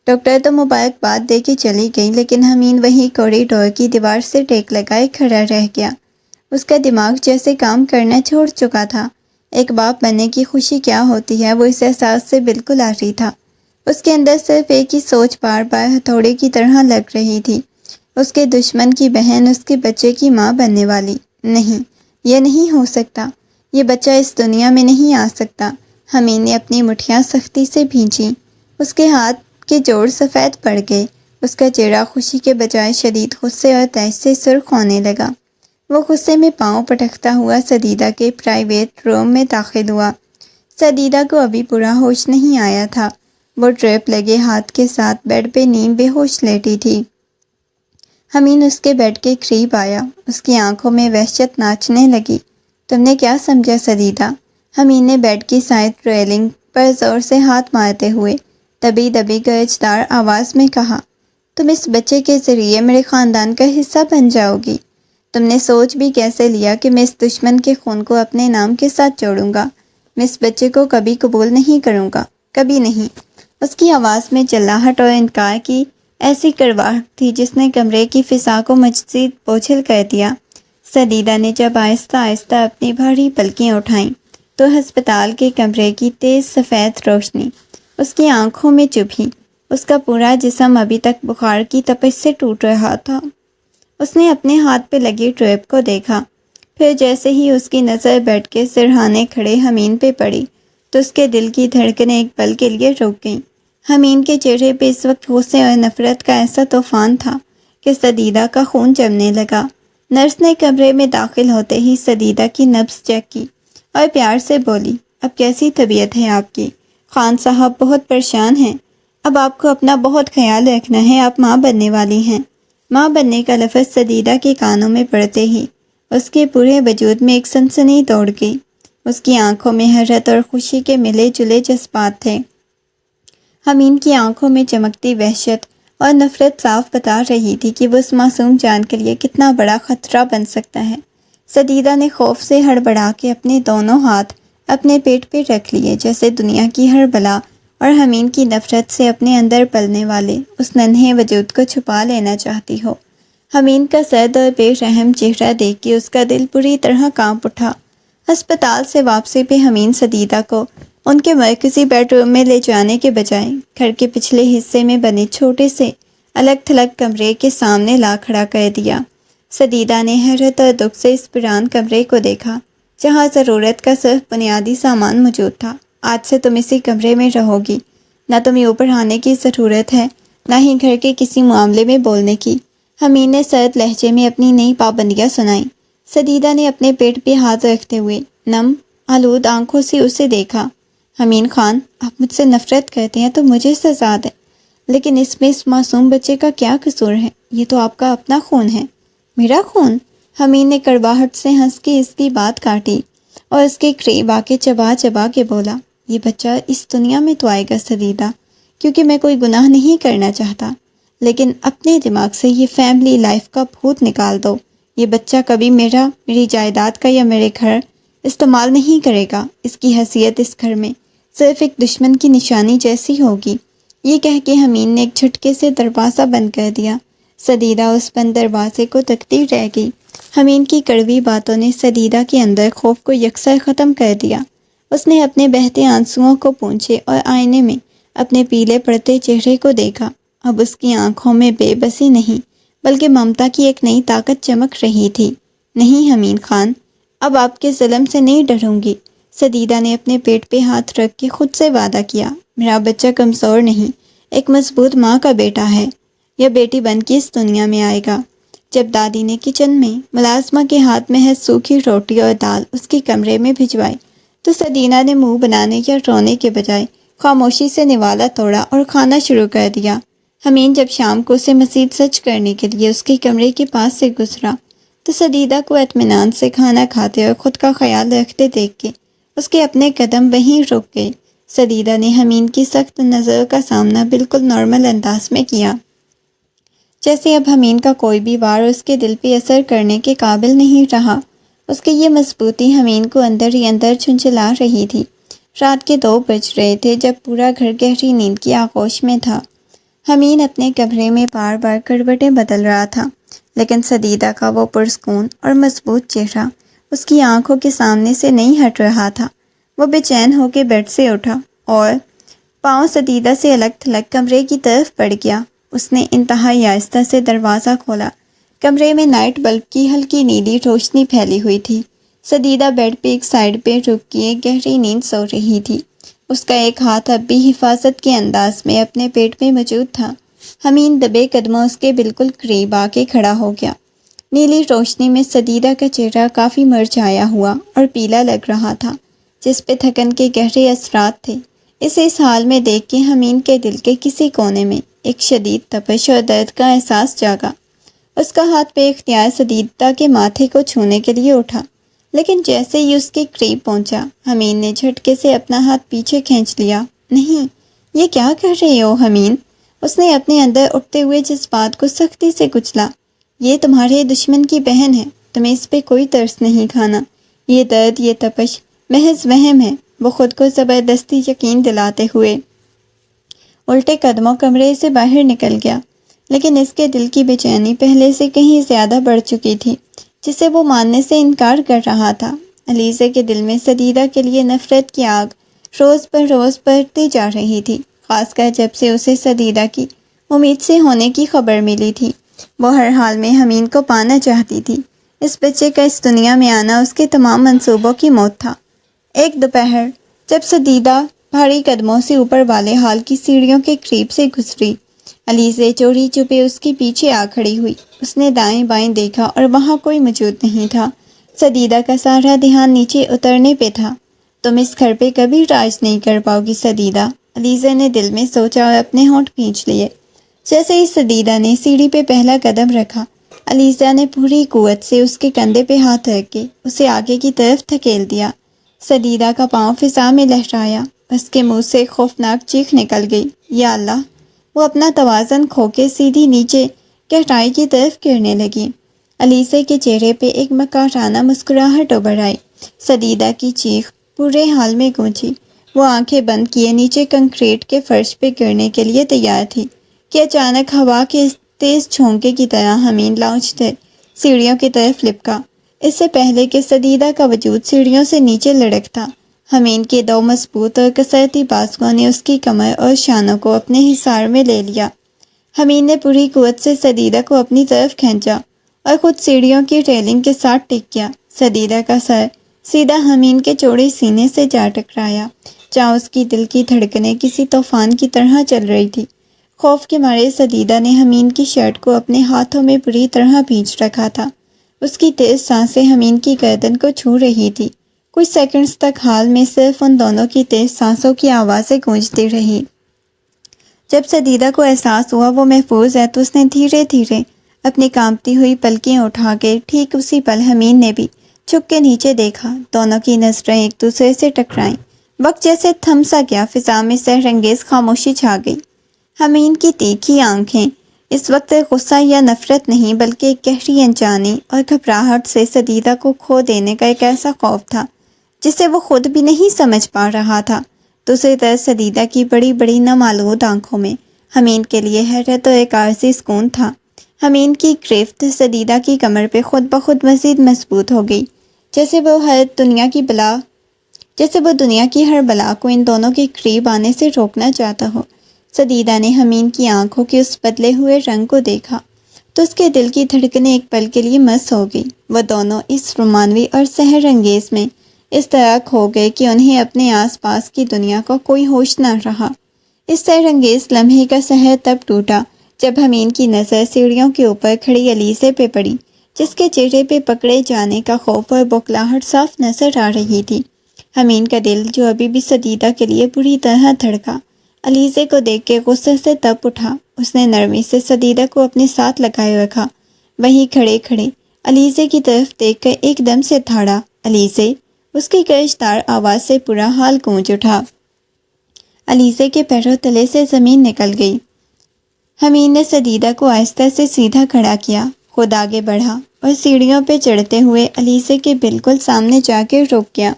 ڈاکٹر تو مبارکباد دے کے چلی گئی، لیکن حمید وہی کوریڈور کی دیوار سے ٹیک لگائے کھڑا رہ گیا۔ اس کا دماغ جیسے کام کرنا چھوڑ چکا تھا۔ ایک باپ بننے کی خوشی کیا ہوتی ہے، وہ اس احساس سے بالکل عاری تھا۔ اس کے اندر صرف ایک ہی سوچ بار بار ہتھوڑے کی طرح لگ رہی تھی، اس کے دشمن کی بہن اس کے بچے کی ماں بننے والی۔ نہیں، یہ نہیں ہو سکتا، یہ بچہ اس دنیا میں نہیں آ سکتا۔ حمید نے اپنی مٹھیاں سختی سے بھینچیں۔ اس کے ہاتھ کے جوڑ سفید پڑ گئے۔ اس کا چہرہ خوشی کے بجائے شدید غصے اور تیش سے سرخ ہونے لگا۔ وہ غصے میں پاؤں پٹکتا ہوا سدیدہ کے پرائیویٹ روم میں داخل ہوا۔ سدیدہ کو ابھی پورا ہوش نہیں آیا تھا۔ وہ ڈرپ لگے ہاتھ کے ساتھ بیڈ پہ نیم بے ہوش لیٹی تھی۔ حمید اس کے بیڈ کے قریب آیا، اس کی آنکھوں میں وحشت ناچنے لگی۔ تم نے کیا سمجھا سدیدہ؟ حمید نے بیڈ کی سائڈ ریلنگ پر زور سے ہاتھ مارتے ہوئے دبی دبی گرجدار آواز میں کہا۔ تم اس بچے کے ذریعے میرے خاندان کا حصہ بن جاؤ گی۔ تم نے سوچ بھی کیسے لیا کہ میں اس دشمن کے خون کو اپنے نام کے ساتھ جوڑوں گا؟ میں اس بچے کو کبھی قبول نہیں کروں گا، کبھی نہیں۔ اس کی آواز میں چلاہٹ اور انکار کی ایسی کڑواہٹ تھی جس نے کمرے کی فضا کو مزید بوجھل کر دیا۔ سدیدہ نے جب آہستہ آہستہ اپنی بھاری پلکیں اٹھائیں تو ہسپتال کے کمرے کی تیز سفید روشنی اس کی آنکھوں میں چبھی۔ اس کا پورا جسم ابھی تک بخار کی تپش سے ٹوٹ رہا تھا۔ اس نے اپنے ہاتھ پہ لگی ڈرپ کو دیکھا، پھر جیسے ہی اس کی نظر بیٹھ کے سرہانے کھڑے حمید پہ پڑی تو اس کے دل کی دھڑکنیں ایک پل کے لیے رک گئیں۔ حمید کے چہرے پہ اس وقت غصے اور نفرت کا ایسا طوفان تھا کہ سدیدہ کا خون جمنے لگا۔ نرس نے کمرے میں داخل ہوتے ہی سدیدہ کی نبض چیک کی اور پیار سے بولی، اب کیسی طبیعت ہے آپ کی؟ خان صاحب بہت پریشان ہیں، اب آپ کو اپنا بہت خیال رکھنا ہے، آپ ماں بننے والی ہیں۔ ماں بننے کا لفظ سدیدہ کے کانوں میں پڑتے ہی اس کے پورے وجود میں ایک سنسنی دوڑ گئی۔ اس کی آنکھوں میں حیرت اور خوشی کے ملے جلے جذبات تھے۔ حمید کی آنکھوں میں چمکتی وحشت اور نفرت صاف بتا رہی تھی کہ وہ اس معصوم جان کے لیے کتنا بڑا خطرہ بن سکتا ہے۔ سدیدہ نے خوف سے ہڑبڑا کے اپنے دونوں ہاتھ اپنے پیٹ پہ رکھ لیے، جیسے دنیا کی ہر بلا اور حمید کی نفرت سے اپنے اندر پلنے والے اس ننھے وجود کو چھپا لینا چاہتی ہو۔ حمید کا سرد اور بے رحم چہرہ دیکھ کے اس کا دل بری طرح کانپ اٹھا۔ ہسپتال سے واپسی پہ حمید سدیدہ کو ان کے مرکزی بیڈ روم میں لے جانے کے بجائے گھر کے پچھلے حصے میں بنے چھوٹے سے الگ تھلگ کمرے کے سامنے لا کھڑا کر دیا۔ سدیدہ نے حیرت اور دکھ سے اس ویران کمرے کو دیکھا جہاں ضرورت کا صرف بنیادی سامان موجود تھا۔ آج سے تم اسی کمرے میں رہو گی، نہ تمہیں اوپر آنے کی ضرورت ہے، نہ ہی گھر کے کسی معاملے میں بولنے کی۔ حمید نے سرد لہجے میں اپنی نئی پابندیاں سنائیں۔ سدیدہ نے اپنے پیٹ پہ ہاتھ رکھتے ہوئے نم آلود آنکھوں سے اسے دیکھا۔ حمید خان، آپ مجھ سے نفرت کرتے ہیں تو مجھے سزا دیں، لیکن اس میں اس معصوم بچے کا کیا قصور ہے؟ یہ تو آپ کا اپنا خون ہے۔ میرا خون؟ حمید نے کڑواہٹ سے ہنس کے اس کی بات کاٹی اور اس کے قریب آ کے چبا چبا کے بولا، یہ بچہ اس دنیا میں تو آئے گا سدیدہ، کیونکہ میں کوئی گناہ نہیں کرنا چاہتا، لیکن اپنے دماغ سے یہ فیملی لائف کا بھوت نکال دو۔ یہ بچہ کبھی میری جائیداد کا یا میرے گھر استعمال نہیں کرے گا۔ اس کی حیثیت اس گھر میں صرف ایک دشمن کی نشانی جیسی ہوگی۔ یہ کہہ کے حمید نے ایک جھٹکے سے دروازہ بند کر دیا۔ سدیدہ اس بند دروازے کو تکتی رہ گئی۔ حمید کی کڑوی باتوں نے سدیدہ کے اندر خوف کو یکسر ختم کر دیا۔ اس نے اپنے بہتے آنسوؤں کو پونچھے اور آئینے میں اپنے پیلے پڑتے چہرے کو دیکھا۔ اب اس کی آنکھوں میں بے بسی نہیں بلکہ ممتا کی ایک نئی طاقت چمک رہی تھی۔ نہیں حمید خان، اب آپ کے ظلم سے نہیں ڈروں گی۔ سدیدہ نے اپنے پیٹ پہ ہاتھ رکھ کے خود سے وعدہ کیا، میرا بچہ کمزور نہیں، ایک مضبوط ماں کا بیٹا ہے، یا بیٹی بن کے اس دنیا میں آئے گا۔ جب دادی نے کچن میں ملازمہ کے ہاتھ میں ہے سوکھی روٹی اور دال اس کے کمرے میں بھجوائی تو سدیدہ نے منہ بنانے یا رونے کے بجائے خاموشی سے نوالا توڑا اور کھانا شروع کر دیا۔ حمید جب شام کو اسے مزید سچ کرنے کے لیے اس کے کمرے کے پاس سے گزرا تو سدیدہ کو اطمینان سے کھانا کھاتے اور خود کا خیال رکھتے دیکھ کے اس کے اپنے قدم وہیں رک گئے۔ سدیدہ نے حمید کی سخت نظر کا سامنا بالکل نارمل انداز میں کیا، جیسے اب حمید کا کوئی بھی وار اس کے دل پہ اثر کرنے کے قابل نہیں رہا۔ اس کی یہ مضبوطی حمید کو اندر ہی اندر جھنجھلا رہی تھی۔ رات کے 2 بج رہے تھے جب پورا گھر گہری نیند کی آغوش میں تھا۔ حمید اپنے کمرے میں بار بار کروٹیں بدل رہا تھا، لیکن سدیدہ کا وہ پرسکون اور مضبوط چہرہ اس کی آنکھوں کے سامنے سے نہیں ہٹ رہا تھا۔ وہ بے چین ہو کے بیڈ سے اٹھا اور پاؤں سدیدہ سے الگ تھلگ کمرے کی طرف بڑھ گیا۔ اس نے انتہائی آہستہ سے دروازہ کھولا۔ کمرے میں نائٹ بلب کی ہلکی نیلی روشنی پھیلی ہوئی تھی۔ سدیدہ بیڈ پہ ایک سائڈ پہ رک کے گہری نیند سو رہی تھی۔ اس کا ایک ہاتھ اب بھی حفاظت کے انداز میں اپنے پیٹ میں موجود تھا۔ حمید دبے قدموں اس کے بالکل قریب آ کے کھڑا ہو گیا۔ نیلی روشنی میں سدیدہ کا چہرہ کافی مرجھایا ہوا اور پیلا لگ رہا تھا، جس پہ تھکن کے گہرے اثرات تھے۔ اسے اس حال میں دیکھ کے حمید کے دل کے کسی کونے میں ایک شدید تپش اور درد کا احساس جاگا۔ اس کا ہاتھ بے اختیار سدیدہ کے ماتھے کو چھونے کے لیے اٹھا، لیکن جیسے ہی اس کے قریب پہنچا حمید نے جھٹکے سے اپنا ہاتھ پیچھے کھینچ لیا۔ نہیں، یہ کیا کر رہے ہو حمید؟ اس نے اپنے اندر اٹھتے ہوئے جذبات کو سختی سے کچلا۔ یہ تمہارے دشمن کی بہن ہے، تمہیں اس پہ کوئی ترس نہیں کھانا۔ یہ درد، یہ تپش محض وہم ہے۔ وہ خود کو زبردستی یقین دلاتے ہوئے الٹے قدموں کمرے سے باہر نکل گیا، لیکن اس کے دل کی بے چینی پہلے سے کہیں زیادہ بڑھ چکی تھی، جسے وہ ماننے سے انکار کر رہا تھا۔ علیزہ کے دل میں سدیدہ کے لیے نفرت کی آگ روز پر روز بڑھتی جا رہی تھی، خاص کر جب سے اسے سدیدہ کی امید سے ہونے کی خبر ملی تھی۔ وہ ہر حال میں حمید کو پانا چاہتی تھی۔ اس بچے کا اس دنیا میں آنا اس کے تمام منصوبوں کی موت تھا۔ ایک دوپہر جب سدیدہ بھاری قدموں سے اوپر والے ہال کی سیڑھیوں کے قریب سے گزری، علیزہ چوری چھپے اس کے پیچھے آ کھڑی ہوئی۔ اس نے دائیں بائیں دیکھا اور وہاں کوئی موجود نہیں تھا۔ سدیدہ کا سارا دھیان نیچے اترنے پہ تھا۔ تم اس گھر پہ کبھی راج نہیں کر پاؤ گی سدیدہ، علیزہ نے دل میں سوچا اور اپنے ہونٹ کھینچ لیے۔ جیسے ہی سدیدہ نے سیڑھی پہ پہلا قدم رکھا، علیزہ نے پوری قوت سے اس کے کندھے پہ ہاتھ رکھ کے اسے آگے کی طرف دھکیل دیا۔ سدیدہ کا پاؤں فضا میں لہرایا، اس کے منہ سے خوفناک چیخ نکل گئی، یا اللہ! وہ اپنا توازن کھو کے سیدھی نیچے گہرائی کی طرف گرنے لگی۔ علیزہ کے چہرے پہ ایک مکارانہ مسکراہٹ ابھر آئی۔ سدیدہ کی چیخ پورے حال میں گونجی۔ وہ آنکھیں بند کیے نیچے کنکریٹ کے فرش پہ گرنے کے لیے تیار تھی کہ اچانک ہوا کے تیز جھونکے کی طرح حمید لونچتے سیڑھیوں کی طرف لپکا۔ اس سے پہلے کہ سدیدہ کا وجود سیڑھیوں سے نیچے لڑکتا، حمید کے 2 مضبوط اور کسرتی بازوؤں نے اس کی کمر اور شانوں کو اپنے حصار میں لے لیا۔ حمید نے پوری قوت سے سدیدہ کو اپنی طرف کھینچا اور خود سیڑھیوں کی ریلنگ کے ساتھ ٹک گیا۔ سدیدہ کا سر سیدھا حمید کے چوڑے سینے سے جا ٹکرایا۔ جہاں اس کی دل کی دھڑکنیں کسی طوفان کی طرح چل رہی تھی۔ خوف کے مارے سدیدہ نے حمین کی شرٹ کو اپنے ہاتھوں میں بری طرح بھینچ رکھا تھا۔ اس کی تیز سانسیں حمین کی گردن کو چھو رہی تھی۔ کچھ سیکنڈز تک حال میں صرف ان دونوں کی تیز سانسوں کی آوازیں گونجتی رہی۔ جب سدیدہ کو احساس ہوا وہ محفوظ ہے تو اس نے دھیرے دھیرے اپنی کانپتی ہوئی پلکیں اٹھا کے ٹھیک اسی پل حمین نے بھی جھک کے نیچے دیکھا۔ دونوں کی نظریں ایک دوسرے سے ٹکرائیں۔ وقت جیسے تھم سا گیا، فضا میں سحر انگیز خاموشی چھا گئی۔ حمین کی تیکھی آنکھیں اس وقت غصہ یا نفرت نہیں بلکہ ایک گہری انجانی اور گھبراہٹ سے سدیدہ کو کھو دینے کا ایک ایسا خوف تھا جسے وہ خود بھی نہیں سمجھ پا رہا تھا۔ دوسری طرف سدیدہ کی بڑی بڑی نامالود آنکھوں میں حمین کے لیے حیرت اور ایک عارضی سکون تھا۔ حمین کی گرفت سدیدہ کی کمر پہ خود بخود مزید مضبوط ہو گئی، جیسے وہ دنیا کی ہر بلا کو ان دونوں کے قریب آنے سے روکنا چاہتا ہو۔ سدیدہ نے حمین کی آنکھوں کے اس بدلے ہوئے رنگ کو دیکھا تو اس کے دل کی دھڑکنیں ایک پل کے لیے مس ہو گئی۔ وہ دونوں اس رومانوی اور سحر انگیز میں اس طرح کھو گئے کہ انہیں اپنے آس پاس کی دنیا کا کوئی ہوش نہ رہا۔ اس سحر انگیز لمحے کا سحر تب ٹوٹا جب حمین کی نظر سیڑھیوں کے اوپر کھڑی علیزے پہ پڑی، جس کے چہرے پہ پکڑے جانے کا خوف اور بوکھلاہٹ صاف نظر آ رہی تھی۔ حمین کا دل جو ابھی بھی سدیدہ کے لیے بری طرح دھڑکا، علیزے کو دیکھ کے غصے سے تپ اٹھا۔ اس نے نرمی سے سدیدہ کو اپنے ساتھ لگائے رکھا، وہیں کھڑے کھڑے علیزے کی طرف دیکھ کر ایک دم سے دھاڑا، علیزے! اس کی گرجدار آواز سے پورا حال گونج اٹھا۔ علیزے کے پیروں تلے سے زمین نکل گئی۔ حمین نے سدیدہ کو آہستہ سے سیدھا کھڑا کیا، خود آگے بڑھا اور سیڑھیوں پہ چڑھتے ہوئے علیزے کے بالکل سامنے جا کے رک گیا۔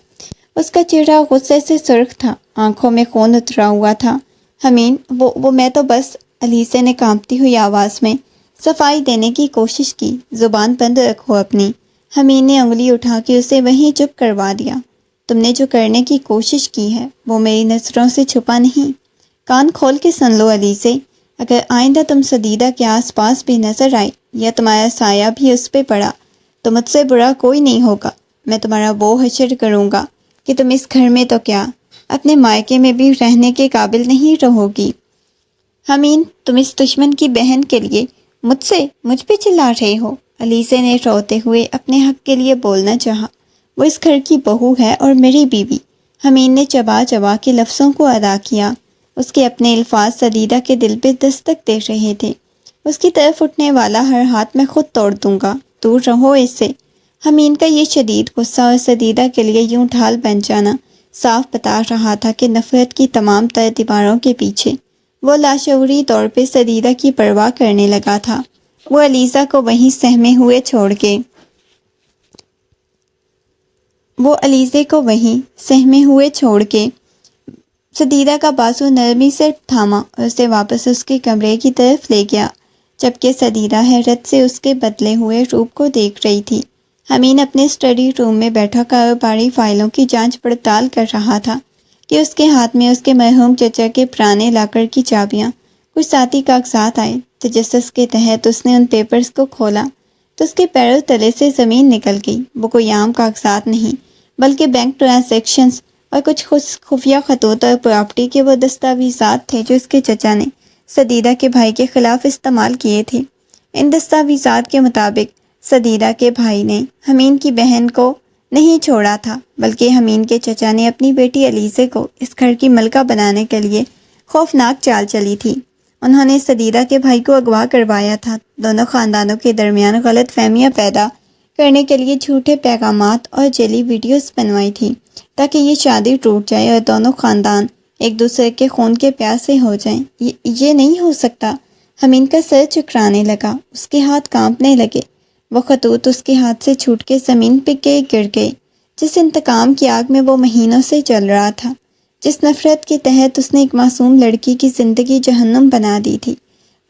اس کا چہرہ غصے سے سرخ تھا، آنکھوں میں خون اترا ہوا تھا۔ حمین، وہ میں تو بس، علیزے نے کانپتی ہوئی آواز میں صفائی دینے کی کوشش کی۔ زبان بند رکھو اپنی، حمین نے انگلی اٹھا کے اسے وہیں چپ کروا دیا۔ تم نے جو کرنے کی کوشش کی ہے وہ میری نظروں سے چھپا نہیں۔ کان کھول کے سن لو علیزے، اگر آئندہ تم سدیدہ کے آس پاس بھی نظر آئے یا تمہارا سایہ بھی اس پہ پڑا تو مجھ سے برا کوئی نہیں ہوگا۔ میں تمہارا وہ حشر کروں گا کہ تم اس گھر میں تو کیا اپنے مائکے میں بھی رہنے کے قابل نہیں رہو گی۔ حمین، تم اس دشمن کی بہن کے لیے مجھ پہ چلا رہے ہو؟ علیزے نے روتے ہوئے اپنے حق کے لیے بولنا چاہا۔ وہ اس گھر کی بہو ہے اور میری بیوی۔ حمین نے چبا چبا کے لفظوں کو ادا کیا۔ اس کے اپنے الفاظ سدیدہ کے دل پہ دستک دے رہے تھے۔ اس کی طرف اٹھنے والا ہر ہاتھ میں خود توڑ دوں گا، دور رہو اس سے۔ حمین کا یہ شدید غصہ اور سدیدہ کے لیے یوں ڈھال بن جانا صاف بتا رہا تھا کہ نفرت کی تمام تر دیواروں کے پیچھے وہ لاشعوری طور پہ سدیدہ کی پرواہ کرنے لگا تھا۔ وہ علیزہ کو وہیں سہمے ہوئے چھوڑ کے سدیدہ کا بازو نرمی سے تھاما اور اسے واپس اس کے کمرے کی طرف لے گیا، جبکہ سدیدہ حیرت سے اس کے بدلے ہوئے روپ کو دیکھ رہی تھی۔ حمین اپنے اسٹڈی روم میں بیٹھا کاروباری فائلوں کی جانچ پڑتال کر رہا تھا کہ اس کے ہاتھ میں اس کے مرحوم چچا کے پرانے لاکر کی چابیاں، کچھ ساتھی کاغذات آئے۔ تجسس کے تحت اس نے ان پیپرز کو کھولا تو اس کے پیروں تلے سے زمین نکل گئی۔ وہ کوئی عام کاغذات نہیں بلکہ بینک ٹرانزیکشنز اور کچھ خفیہ خطوط اور پراپرٹی کے وہ دستاویزات تھے جو اس کے چچا نے سدیدہ کے بھائی کے خلاف استعمال کیے تھے۔ ان دستاویزات کے مطابق سدیدہ کے بھائی نے حمین کی بہن کو نہیں چھوڑا تھا، بلکہ حمین کے چچا نے اپنی بیٹی علیزے کو اس گھر کی ملکہ بنانے کے لیے خوفناک چال چلی تھی۔ انہوں نے سدیدہ کے بھائی کو اغوا کروایا تھا، دونوں خاندانوں کے درمیان غلط فہمیاں پیدا کرنے کے لیے جھوٹے پیغامات اور جعلی ویڈیوز بنوائی تھی تاکہ یہ شادی ٹوٹ جائے اور دونوں خاندان ایک دوسرے کے خون کے پیاسے ہو جائیں۔ یہ نہیں ہو سکتا۔ حمین کا سر چکرانے لگا، اس کے ہاتھ کانپنے لگے۔ وہ خطوط اس کے ہاتھ سے چھوٹ کے زمین پہ گر گئے۔ جس انتقام کی آگ میں وہ مہینوں سے چل رہا تھا، جس نفرت کے تحت اس نے ایک معصوم لڑکی کی زندگی جہنم بنا دی تھی،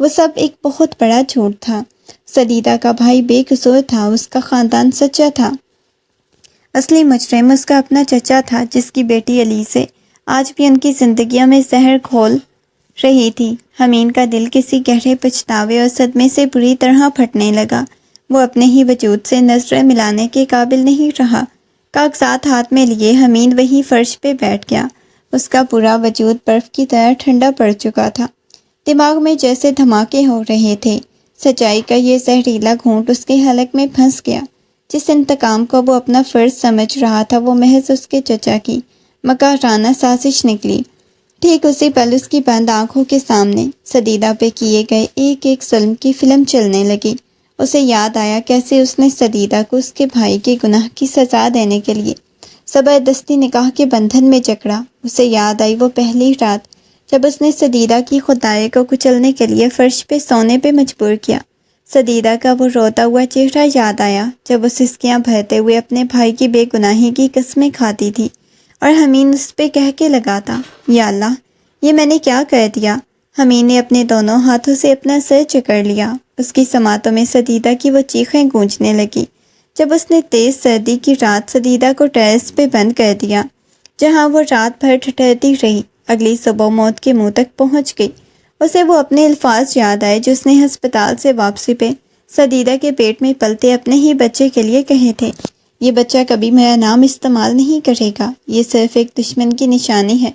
وہ سب ایک بہت بڑا جھوٹ تھا۔ سدیدہ کا بھائی بے قصور تھا، اس کا خاندان سچا تھا۔ اصلی مجرم اس کا اپنا چچا تھا، جس کی بیٹی علیزے آج بھی ان کی زندگیوں میں زہر گھول رہی تھی۔ حمین کا دل کسی گہرے پچھتاوے اور صدمے سے بری طرح پھٹنے لگا۔ وہ اپنے ہی وجود سے نظریں ملانے کے قابل نہیں رہا۔ کاغذات ہاتھ میں لیے حمید وہیں فرش پہ بیٹھ گیا۔ اس کا پورا وجود برف کی طرح ٹھنڈا پڑ چکا تھا۔ دماغ میں جیسے دھماکے ہو رہے تھے۔ سچائی کا یہ زہریلا گھونٹ اس کے حلق میں پھنس گیا۔ جس انتقام کو وہ اپنا فرض سمجھ رہا تھا وہ محض اس کے چچا کی مکارانہ سازش نکلی۔ ٹھیک اسی پل اس کی بند آنکھوں کے سامنے سدیدہ پہ کیے گئے ایک ایک ظلم کی فلم چلنے لگی۔ اسے یاد آیا کیسے اس نے سدیدہ کو اس کے بھائی کے گناہ کی سزا دینے کے لیے زبردستی نکاح کے بندھن میں جکڑا۔ اسے یاد آئی وہ پہلی رات جب اس نے سدیدہ کی خدائے کو کچلنے کے لیے فرش پہ سونے پہ مجبور کیا۔ سدیدہ کا وہ روتا ہوا چہرہ یاد آیا جب وہ سسکیاں بہتے ہوئے اپنے بھائی کی بے گناہی کی قسمیں کھاتی تھی اور حمین اس پہ کہہ کے لگا تھا، یا اللہ یہ میں نے کیا کہہ دیا۔ حمین نے اپنے دونوں ہاتھوں سے اپنا سر جکڑ لیا۔ اس کی سماعتوں میں سدیدہ کی وہ چیخیں گونجنے لگی جب اس نے تیز سردی کی رات سدیدہ کو ٹیرس پہ بند کر دیا، جہاں وہ رات بھر ٹھٹرتی رہی۔ اگلی صبح موت کے منہ تک پہنچ گئی۔ اسے وہ اپنے الفاظ یاد آئے جو اس نے ہسپتال سے واپسی پہ سدیدہ کے پیٹ میں پلتے اپنے ہی بچے کے لیے کہے تھے، یہ بچہ کبھی میرا نام استعمال نہیں کرے گا، یہ صرف ایک دشمن کی نشانی ہے۔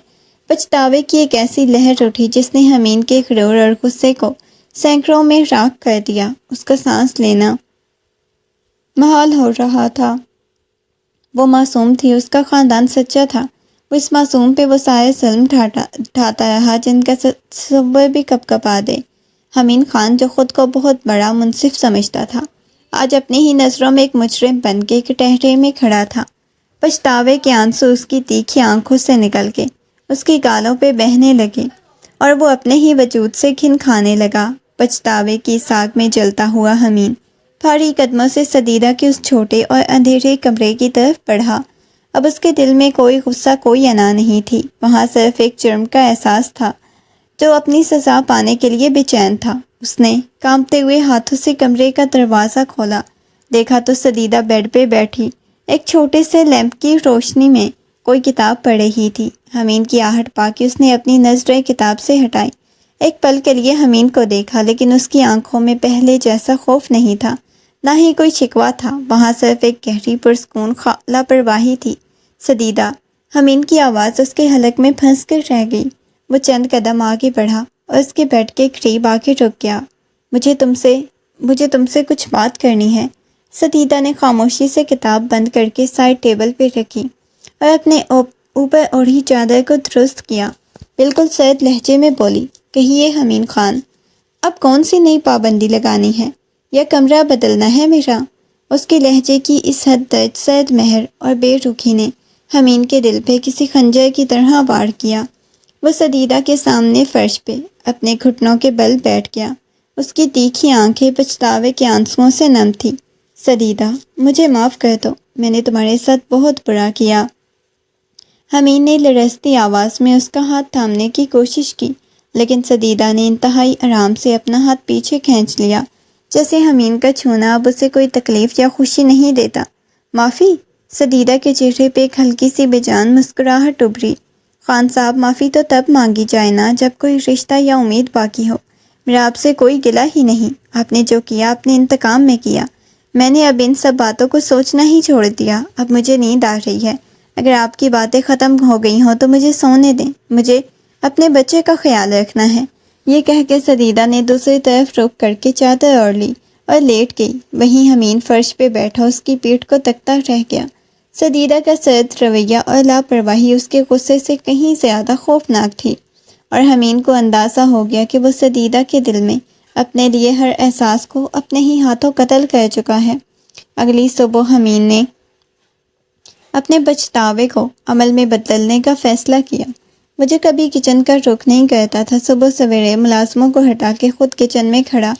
پچھتاوے کی ایک ایسی لہر اٹھی جس نے حمین کے غرور اور غصے کو سینکڑوں میں راکھ کر دیا۔ اس کا سانس لینا محال ہو رہا تھا۔ وہ معصوم تھی، اس کا خاندان سچا تھا۔ وہ اس معصوم پہ وہ سارے ظلم ڈھاتا رہا جن کا تصور بھی کب کبا دے۔ حمین خان جو خود کو بہت بڑا منصف سمجھتا تھا، آج اپنی ہی نظروں میں ایک مجرم بن کے کٹہرے میں کھڑا تھا۔ پچھتاوے کے آنسو اس کی تیکھی آنکھوں سے نکل کے اس کی گالوں پہ بہنے لگے اور وہ اپنے ہی وجود سے گھن کھانے لگا۔ پچھتاوے کی ساگ میں جلتا ہوا حمین بھاری قدموں سے سدیدہ کے اس چھوٹے اور اندھیرے کمرے کی طرف بڑھا۔ اب اس کے دل میں کوئی غصہ، کوئی انا نہیں تھی۔ وہاں صرف ایک جرم کا احساس تھا جو اپنی سزا پانے کے لیے بے چین تھا۔ اس نے کانپتے ہوئے ہاتھوں سے کمرے کا دروازہ کھولا، دیکھا تو سدیدہ بیڈ پہ بیٹھی ایک چھوٹے سے لیمپ کی روشنی میں کوئی کتاب پڑھ رہی تھی۔ حمین کی آہٹ پا کے اس نے اپنی نظریں کتاب سے ہٹائی۔ ایک پل کے لیے حمین کو دیکھا، لیکن اس کی آنکھوں میں پہلے جیسا خوف نہیں تھا، نہ ہی کوئی شکوہ تھا۔ وہاں صرف ایک گہری پرسکون لاپرواہی تھی۔ سدیدہ، حمین کی آواز اس کے حلق میں پھنس کر رہ گئی۔ وہ چند قدم آگے بڑھا اور اس کے بیڈ کے قریب آ کے رک گیا۔ مجھے تم سے کچھ بات کرنی ہے۔ سدیدہ نے خاموشی سے کتاب بند کر کے سائڈ ٹیبل پہ رکھی اور اپنے اوپر اوڑھی چادر کو درست کیا۔ بالکل سرد لہجے میں بولی، کہیے حمین خان، اب کون سی نئی پابندی لگانی ہے یا کمرہ بدلنا ہے میرا؟ اس کے لہجے کی اس حد درج سرد مہر اور بے رخی نے حمین کے دل پہ کسی خنجر کی طرح وار کیا۔ وہ سدیدہ کے سامنے فرش پہ اپنے گھٹنوں کے بل بیٹھ گیا۔ اس کی تیکھی آنکھیں پچھتاوے کے آنسوؤں سے نم تھی۔ سدیدہ، مجھے معاف کر دو، میں نے تمہارے ساتھ بہت برا کیا۔ حمین نے لرزتی آواز میں اس کا ہاتھ تھامنے کی کوشش کی، لیکن سدیدہ نے انتہائی آرام سے اپنا ہاتھ پیچھے کھینچ لیا، جیسے حمین کا چھونا اب اسے کوئی تکلیف یا خوشی نہیں دیتا۔ معافی؟ سدیدہ کے چہرے پہ ایک ہلکی سی بے جان مسکراہٹ ابھری۔ خان صاحب، معافی تو تب مانگی جائے نا جب کوئی رشتہ یا امید باقی ہو۔ میرا آپ سے کوئی گلہ ہی نہیں، آپ نے جو کیا اپنے انتقام میں کیا۔ میں نے اب ان سب باتوں کو سوچنا ہی چھوڑ دیا۔ اب مجھے نیند آ رہی ہے۔ اگر آپ کی باتیں ختم ہو گئی ہوں تو مجھے سونے دیں، مجھے اپنے بچے کا خیال رکھنا ہے۔ یہ کہہ کے سدیدہ نے دوسری طرف رخ کر کے چادر اوڑھ لی اور لیٹ گئی۔ وہیں حمین فرش پہ بیٹھا اس کی پیٹھ کو تکتا رہ گیا۔ سدیدہ کا سرد رویہ اور لاپرواہی اس کے غصے سے کہیں زیادہ خوفناک تھی، اور حمین کو اندازہ ہو گیا کہ وہ سدیدہ کے دل میں اپنے لیے ہر احساس کو اپنے ہی ہاتھوں قتل کر چکا ہے۔ اگلی صبح حمین نے اپنے پچھتاوے کو عمل میں بدلنے کا فیصلہ کیا۔ مجھے کبھی کچن کا رخ نہیں کرتا تھا۔ صبح سویرے ملازموں کو ہٹا کے خود کچن میں کھڑا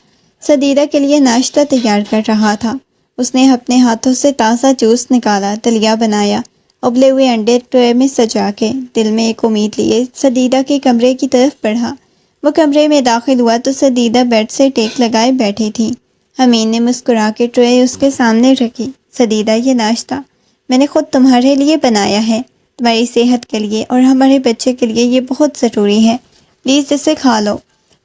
سدیدہ کے لیے ناشتہ تیار کر رہا تھا۔ اس نے اپنے ہاتھوں سے تازہ جوس نکالا، دلیا بنایا، ابلے ہوئے انڈے ٹرے میں سجا کے دل میں ایک امید لیے سدیدہ کے کمرے کی طرف بڑھا۔ وہ کمرے میں داخل ہوا تو سدیدہ بیڈ سے ٹیک لگائے بیٹھی تھی۔ حمین نے مسکرا کے ٹرے اس کے سامنے رکھی۔ سدیدہ، یہ ناشتہ میں نے خود تمہارے لیے بنایا ہے، تمہاری صحت کے لیے اور ہمارے بچے کے لیے یہ بہت ضروری ہے، پلیز اسے کھا لو۔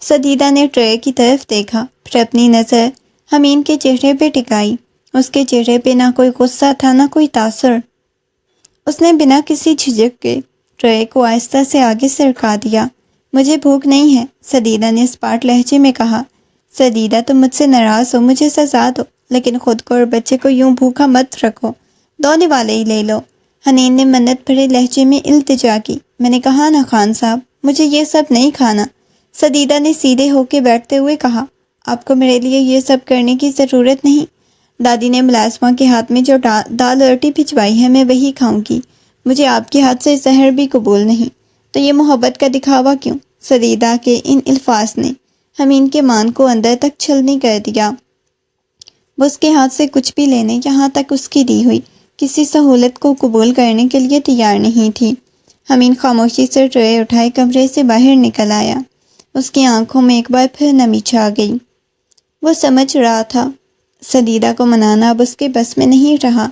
سدیدہ نے ٹرے کی طرف دیکھا، پھر اپنی نظر حمین کے چہرے پہ ٹکائی۔ اس کے چہرے پہ نہ کوئی غصہ تھا، نہ کوئی تاثر۔ اس نے بنا کسی جھجک کے ٹرے کو آہستہ سے آگے سرکا دیا۔ مجھے بھوک نہیں ہے، سدیدہ نے اسپاٹ لہجے میں کہا۔ سدیدہ تم مجھ سے ناراض ہو، مجھے سزا دو، لیکن خود کو اور بچے کو یوں بھوکا مت رکھو، دونے والے ہی لے لو۔ حنین نے منت بھرے لہجے میں التجا کی۔ میں نے کہا نا خان صاحب، مجھے یہ سب نہیں کھانا۔ سدیدہ نے سیدھے ہو کے بیٹھتے ہوئے کہا۔ آپ کو میرے لیے یہ سب کرنے کی ضرورت نہیں۔ دادی نے ملازمہ کے ہاتھ میں جو دال اور روٹی بھجوائی ہے میں وہی کھاؤں گی۔ مجھے آپ کے ہاتھ سے زہر بھی قبول نہیں، تو یہ محبت کا دکھاوا کیوں؟ سدیدہ کے ان الفاظ نے حمین کے مان کو اندر تک چھلنی کر دیا۔ وہ اس کے ہاتھ سے کچھ بھی لینے، یہاں تک اس کی دی ہوئی کسی سہولت کو قبول کرنے کے لیے تیار نہیں تھی۔ حمین خاموشی سے ٹرے اٹھائے کمرے سے باہر نکل آیا۔ اس کی آنکھوں میں ایک بار پھر نمی چھا گئی۔ وہ سمجھ رہا تھا سدیدہ کو منانا اب اس کے بس میں نہیں رہا۔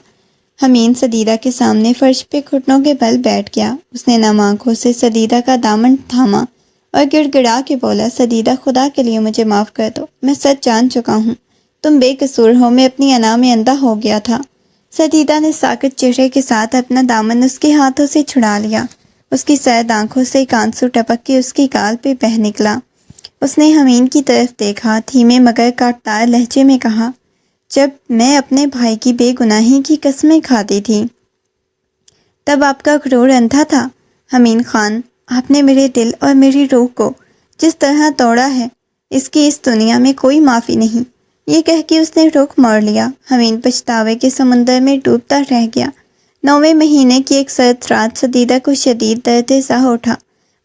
حمین سدیدہ کے سامنے فرش پہ گھٹنوں کے بل بیٹھ گیا۔ اس نے نم آنکھوں سے سدیدہ کا دامن تھاما اور گڑ گڑا کے بولا، سدیدہ خدا کے لیے مجھے معاف کر دو، میں سچ جان چکا ہوں، تم بے قصور ہو، میں اپنی انا میں اندھا ہو گیا تھا۔ سدیدہ نے ساکت چہرے کے ساتھ اپنا دامن اس کے ہاتھوں سے چھڑا لیا۔ اس کی سرد آنکھوں سے ایک آنسو ٹپک کے اس کی گال پہ بہہ نکلا۔ اس نے حمین کی طرف دیکھا، دھیمے مگر کاٹدار لہجے میں کہا، جب میں اپنے بھائی کی بے گناہی کی قسمیں کھاتی تھی تب آپ کا غرور اندھا تھا۔ حمین خان، آپ نے میرے دل اور میری روح کو جس طرح توڑا ہے، اس کی اس دنیا میں کوئی معافی نہیں۔ یہ کہہ کے اس نے رخ موڑ لیا۔ حمین پچھتاوے کے سمندر میں ڈوبتا رہ گیا۔ 9ویں مہینے کی ایک سرد رات سدیدہ کو شدید درد ذہ اٹھا۔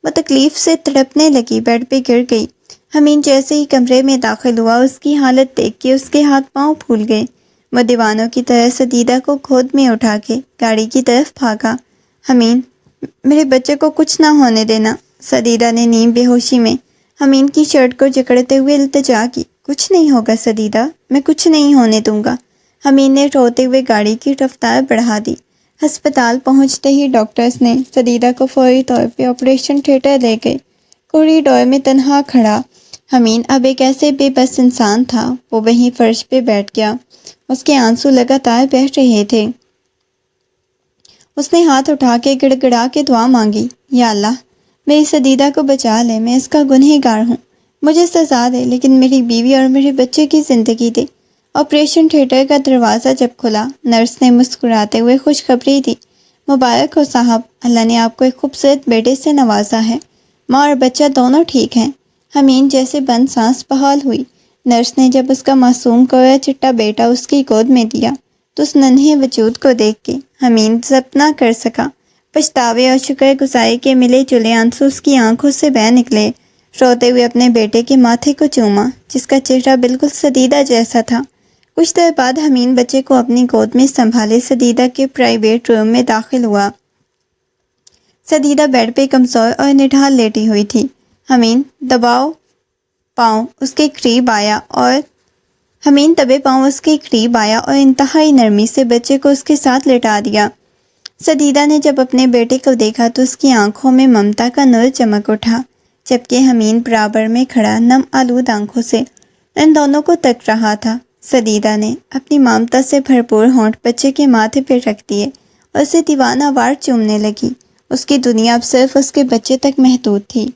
وہ تکلیف سے تڑپنے لگی، بیڈ پہ گر گئی۔ حمین جیسے ہی کمرے میں داخل ہوا، اس کی حالت دیکھ کے اس کے ہاتھ پاؤں پھول گئے۔ وہ دیوانوں کی طرح سدیدہ کو گود میں اٹھا کے گاڑی کی طرف بھاگا۔ حمین، میرے بچے کو کچھ نہ ہونے دینا۔ سدیدہ نے نیم بے ہوشی میں حمین کی شرٹ کو جکڑتے ہوئے التجا کی۔ کچھ نہیں ہوگا سدیدہ، میں کچھ نہیں ہونے دوں گا۔ حمین نے روتے ہوئے گاڑی کی رفتار بڑھا دی۔ ہسپتال پہنچتے ہی ڈاکٹرز نے سدیدہ کو فوری طور پہ آپریشن تھیٹر لے گئے۔ کوریڈور میں تنہا کھڑا حمین اب ایک ایسے بے بس انسان تھا۔ وہ وہیں فرش پہ بیٹھ گیا۔ اس کے آنسو لگاتار بہہ رہے تھے۔ اس نے ہاتھ اٹھا کے گڑ گڑا کے دعا مانگی، یا اللہ میری سدیدہ کو بچا لے، میں اس کا گنہگار ہوں، مجھے سزا دے لیکن میری بیوی اور میرے بچے کی زندگی دے۔ آپریشن تھیٹر کا دروازہ جب کھلا، نرس نے مسکراتے ہوئے خوشخبری دی، مبارک ہو صاحب، اللہ نے آپ کو ایک خوبصورت بیٹے سے نوازا ہے، ماں اور بچہ دونوں ٹھیک ہیں۔ حمین جیسے بند سانس بحال ہوئی۔ نرس نے جب اس کا معصوم کویا چٹا بیٹا اس کی گود میں دیا تو اس ننھے وجود کو دیکھ کے حمین ضبط نہ کر سکا۔ پچھتاوے اور شکر گزاری کے ملے جلے آنسو اس کی آنکھوں سے بہہ نکلے۔ روتے ہوئے اپنے بیٹے کے ماتھے کو چوما، جس کا چہرہ بالکل سدیدہ جیسا تھا۔ کچھ دیر بعد حمین بچے کو اپنی گود میں سنبھالے سدیدہ کے پرائیویٹ روم میں داخل ہوا۔ سدیدہ بیڈ پہ کمزور اور نڈھال لیٹی ہوئی تھی۔ حمین دباؤ پاؤں اس کے قریب آیا اور انتہائی نرمی سے بچے کو اس کے ساتھ لٹا دیا۔ سدیدہ نے جب اپنے بیٹے کو دیکھا تو اس کی آنکھوں میں ممتا کا نور چمک اٹھا، جبکہ حمین برابر میں کھڑا نم آلود آنکھوں سے ان دونوں کو تک رہا تھا۔ سدیدہ نے اپنی ممتا سے بھرپور ہونٹ بچے کے ماتھے پہ رکھ دیے اور اسے دیوانہ وار چومنے لگی۔ اس کی دنیا اب صرف اس کے بچے تک محدود تھی۔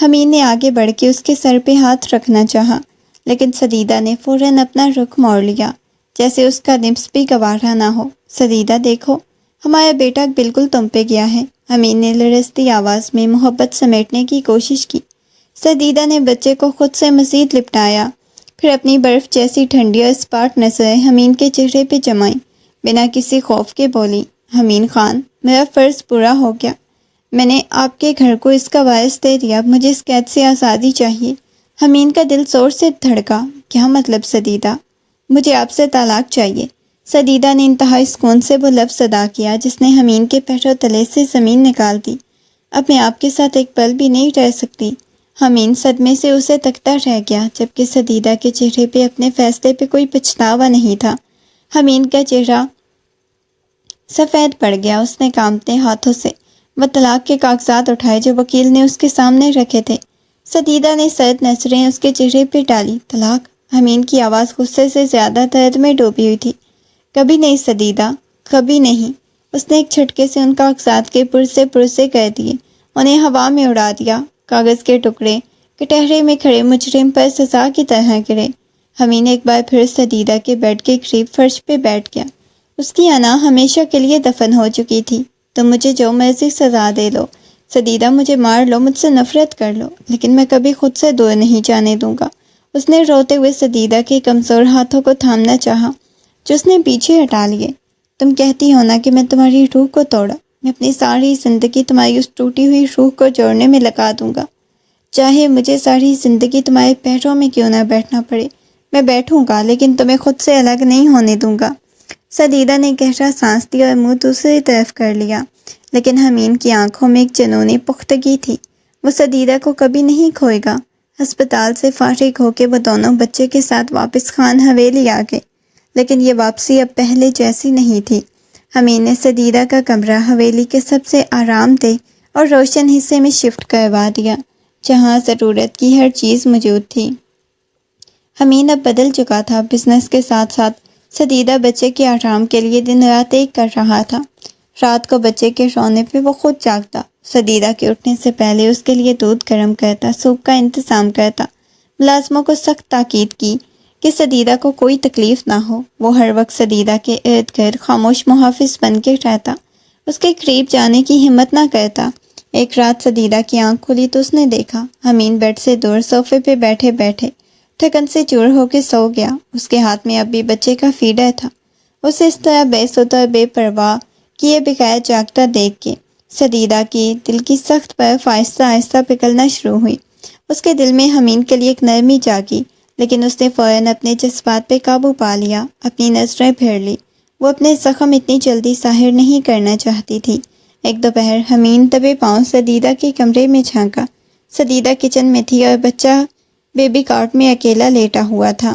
حمین نے آگے بڑھ کے اس کے سر پہ ہاتھ رکھنا چاہا، لیکن سدیدہ نے فوراً اپنا رخ موڑ لیا، جیسے اس کا نفس بھی گوارا نہ ہو۔ سدیدہ دیکھو، ہمارا بیٹا بالکل تم پہ گیا ہے۔ حمین نے لرزتی آواز میں محبت سمیٹنے کی کوشش کی۔ سدیدہ نے بچے کو خود سے مزید لپٹایا، پھر اپنی برف جیسی ٹھنڈی اور اسپاٹ نظریں حمین کے چہرے پہ جمائیں۔ بنا کسی خوف کے بولی، حمین خان، میرا فرض پورا ہو گیا، میں نے آپ کے گھر کو اس کا وارث دے دیا، اب مجھے اس قید سے آزادی چاہیے۔ حمین کا دل زور سے دھڑکا۔ کیا مطلب سدیدہ؟ مجھے آپ سے طلاق چاہیے۔ سدیدہ نے انتہائی سکون سے وہ لفظ ادا کیا جس نے حمین کے پیروں تلے سے زمین نکال دی۔ اب میں آپ کے ساتھ ایک پل بھی نہیں رہ سکتی۔ حمین صدمے سے اسے تکتا رہ گیا، جبکہ سدیدہ کے چہرے پہ اپنے فیصلے پہ کوئی پچھتاوا نہیں تھا۔ حمین کا چہرہ سفید پڑ گیا۔ اس نے کانپتے ہاتھوں سے وہ طلاق کے کاغذات اٹھائے جو وکیل نے اس کے سامنے رکھے تھے۔ سدیدہ نے سرد نظریں اس کے چہرے پہ ڈالی۔ طلاق؟ حمین کی آواز غصے سے زیادہ درد میں ڈوبی ہوئی تھی۔ کبھی نہیں سدیدہ، کبھی نہیں۔ اس نے ایک جھٹکے سے ان کاغذات کے پرزے کر دیے، انہیں ہوا میں اڑا دیا۔ کاغذ کے ٹکڑے کٹہرے میں کھڑے مجرم پر سزا کی طرح گرے۔ حمید ایک بار پھر سدیدہ کے بیڈ کے قریب فرش پہ بیٹھ گیا۔ اس کی انا ہمیشہ کے لیے دفن ہو چکی تھی۔ تم مجھے جو مرضی سزا دے لو سدیدہ، مجھے مار لو، مجھ سے نفرت کر لو، لیکن میں کبھی خود سے دور نہیں جانے دوں گا۔ اس نے روتے ہوئے سدیدہ کے کمزور ہاتھوں کو تھامنا چاہا جو اس نے پیچھے ہٹا لیے۔ تم کہتی ہو نا کہ میں تمہاری روح کو توڑا، میں اپنی ساری زندگی تمہاری اس ٹوٹی ہوئی روح کو جوڑنے میں لگا دوں گا، چاہے مجھے ساری زندگی تمہارے پیروں میں کیوں نہ بیٹھنا پڑے، میں بیٹھوں گا، لیکن تمہیں خود سے الگ نہیں ہونے دوں گا۔ سدیدہ نے گہرا سانس لیا اور منہ دوسری طرف کر لیا، لیکن حمید کی آنکھوں میں ایک جنونی پختگی تھی۔ وہ سدیدہ کو کبھی نہیں کھوئے گا۔ ہسپتال سے فارغ ہو کے وہ دونوں بچے کے ساتھ واپس خان حویلی آ گئے، لیکن یہ واپسی اب پہلے جیسی نہیں تھی۔ حمید نے سدیدہ کا کمرہ حویلی کے سب سے آرام دہ اور روشن حصے میں شفٹ کروا دیا، جہاں ضرورت کی ہر چیز موجود تھی۔ حمید اب بدل چکا تھا۔ بزنس کے ساتھ ساتھ سدیدہ بچے کے آرام کے لیے دن رات ایک کر رہا تھا۔ رات کو بچے کے رونے پہ وہ خود جاگتا، سدیدہ کے اٹھنے سے پہلے اس کے لیے دودھ گرم کرتا، سوپ کا انتظام کرتا، ملازموں کو سخت تاکید کی کہ سدیدہ کو کوئی تکلیف نہ ہو۔ وہ ہر وقت سدیدہ کے ارد گرد خاموش محافظ بن کے رہتا، اس کے قریب جانے کی ہمت نہ کرتا۔ ایک رات سدیدہ کی آنکھ کھلی تو اس نے دیکھا حمید بیڈ سے دور صوفے پہ بیٹھے بیٹھے تھکن سے چور ہو کے سو گیا۔ اس کے ہاتھ میں اب بھی بچے کا فیڈر تھا۔ اسے اس طرح بے سود اور بے پرواہ کیے بغیر جاگتا دیکھ کے سدیدہ کی دل کی سخت برف آہستہ آہستہ پگھلنا شروع ہوئی۔ اس کے دل میں حمید کے لیے ایک نرمی جاگی، لیکن اس نے فوراً اپنے جذبات پہ قابو پا لیا، اپنی نظریں پھیر لی۔ وہ اپنے زخم اتنی جلدی ظاہر نہیں کرنا چاہتی تھی۔ ایک دوپہر حمید دبے پاؤں سدیدہ کے کمرے میں جھانکا۔ سدیدہ کچن میں تھی اور بچہ بیبی کارٹ میں اکیلا لیٹا ہوا تھا۔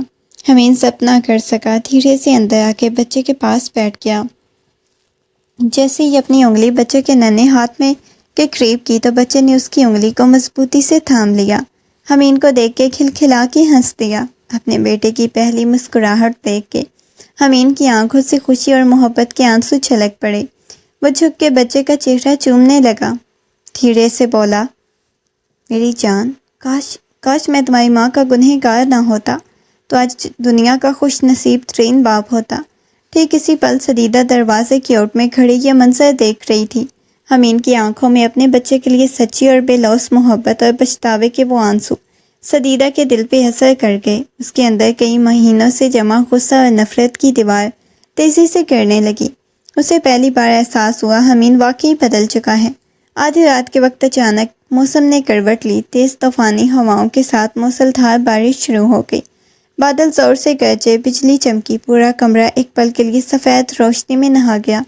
حمید ضبط نہ کر سکا، دھیرے سے اندر آ کے بچے کے پاس بیٹھ گیا۔ جیسے ہی اپنی انگلی بچے کے ننھے ہاتھ میں کے قریب کی تو بچے نے اس کی انگلی کو مضبوطی سے تھام لیا۔ حمید کو دیکھ کے کھلکھلا کے ہنس دیا۔ اپنے بیٹے کی پہلی مسکراہٹ دیکھ کے حمید کی آنکھوں سے خوشی اور محبت کے آنسو چھلک پڑے۔ وہ جھک کے بچے کا چہرہ چومنے لگا، دھیرے سے بولا، میری جان، کاش میں تمہاری ماں کا گنہگار نہ ہوتا تو آج دنیا کا خوش نصیب ترین باپ ہوتا۔ ٹھیک اسی پل سدیدہ دروازے کی اوٹ میں کھڑی یہ منظر دیکھ رہی تھی۔ حمید کی آنکھوں میں اپنے بچے کے لیے سچی اور بے لوث محبت اور پچھتاوے کے وہ آنسو سدیدہ کے دل پہ اثر کر گئے۔ اس کے اندر کئی مہینوں سے جمع غصہ اور نفرت کی دیوار تیزی سے گرنے لگی۔ اسے پہلی بار احساس ہوا حمید واقعی بدل چکا ہے۔ آدھی رات کے وقت اچانک موسم نے کروٹ لی، تیز طوفانی ہواؤں کے ساتھ موسلادھار بارش شروع ہو گئی۔ بادل زور سے گرجے، بجلی چمکی، پورا کمرہ ایک پل کے لیے سفید روشنی میں نہا گیا۔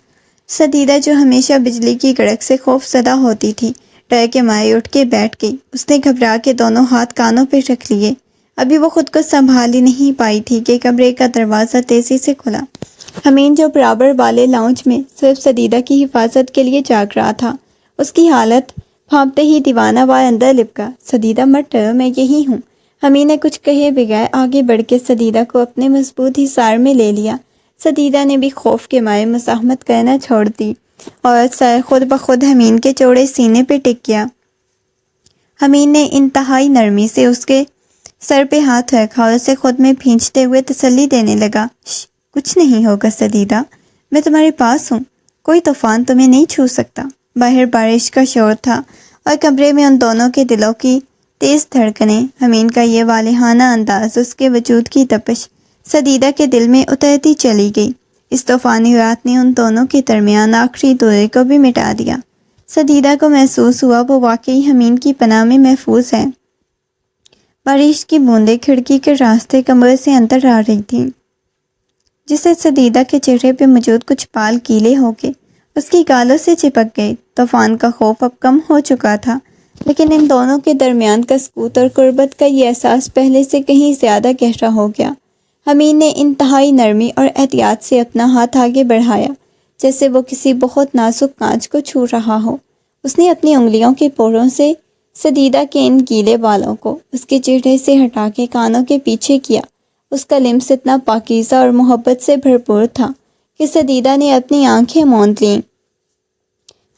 سدیدہ جو ہمیشہ بجلی کی کڑک سے خوف زدہ ہوتی تھی، ڈر کے مارے اٹھ کے بیٹھ گئی۔ اس نے گھبرا کے دونوں ہاتھ کانوں پہ رکھ لیے۔ ابھی وہ خود کو سنبھال ہی نہیں پائی تھی کہ کمرے کا دروازہ تیزی سے کھلا۔ حمید جو برابر والے لاؤنج میں صرف سدیدہ کی حفاظت کے لیے جاگ رہا تھا، اس کی حالت بھانپتے ہی دیوانہ وار اندر لپکا۔ سدیدہ مت ڈرو، میں یہی ہوں۔ حمید نے کچھ کہے بغیر آگے بڑھ کے سدیدہ کو اپنے مضبوط حصار میں لے لیا۔ سدیدہ نے بھی خوف کے مارے مزاحمت کرنا چھوڑ دی اور سر خود بخود حمید کے چوڑے سینے پہ ٹک گیا۔ حمید نے انتہائی نرمی سے اس کے سر پہ ہاتھ رکھا اور اسے خود میں بھینچتے ہوئے تسلی دینے لگا۔ کچھ نہیں ہوگا سدیدہ، میں تمہارے پاس ہوں، کوئی طوفان تمہیں نہیں چھو سکتا۔ باہر بارش کا شور تھا اور کمرے میں ان دونوں کے دلوں کی تیز دھڑکنیں۔ حمید کا یہ والہانہ انداز، اس کے وجود کی تپش سدیدہ کے دل میں اترتی چلی گئی۔ اس طوفانی رات نے ان دونوں کے درمیان آخری دورے کو بھی مٹا دیا۔ سدیدہ کو محسوس ہوا وہ واقعی حمید کی پناہ میں محفوظ ہے۔ بارش کی بوندیں کھڑکی کے راستے کمرے سے اندر آ رہی تھیں، جس سے سدیدہ کے چہرے پہ موجود کچھ بال گیلے ہو کے اس کی گالوں سے چپک گئے۔ طوفان کا خوف اب کم ہو چکا تھا، لیکن ان دونوں کے درمیان کا سکوت اور قربت کا یہ احساس پہلے سے کہیں زیادہ گہرا ہو گیا۔ حمید نے انتہائی نرمی اور احتیاط سے اپنا ہاتھ آگے بڑھایا، جیسے وہ کسی بہت نازک کانچ کو چھو رہا ہو۔ اس نے اپنی انگلیوں کے پوروں سے سدیدہ کے ان گیلے بالوں کو اس کے چہرے سے ہٹا کے کانوں کے پیچھے کیا۔ اس کا لمس اتنا پاکیزہ اور محبت سے بھرپور تھا کہ سدیدہ نے اپنی آنکھیں موند لیں۔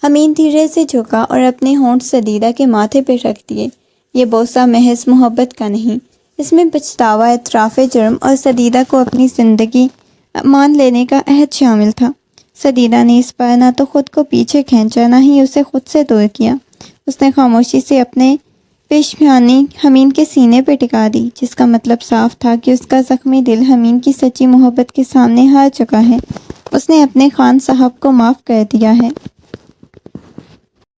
حمید دھیرے سے جھکا اور اپنے ہونٹ سدیدہ کے ماتھے پہ رکھ دیے۔ یہ بوسہ محض محبت کا نہیں، اس میں پچھتاوا، اعتراف جرم اور سدیدہ کو اپنی زندگی مان لینے کا عہد شامل تھا۔ سدیدہ نے اس بار نہ تو خود کو پیچھے کھینچا، نہ ہی اسے خود سے دور کیا۔ اس نے خاموشی سے اپنے پیشانی حمید کے سینے پہ ٹکا دی، جس کا مطلب صاف تھا کہ اس کا زخمی دل حمید کی سچی محبت کے سامنے ہار چکا ہے۔ اس نے اپنے خان صاحب کو معاف کر دیا ہے۔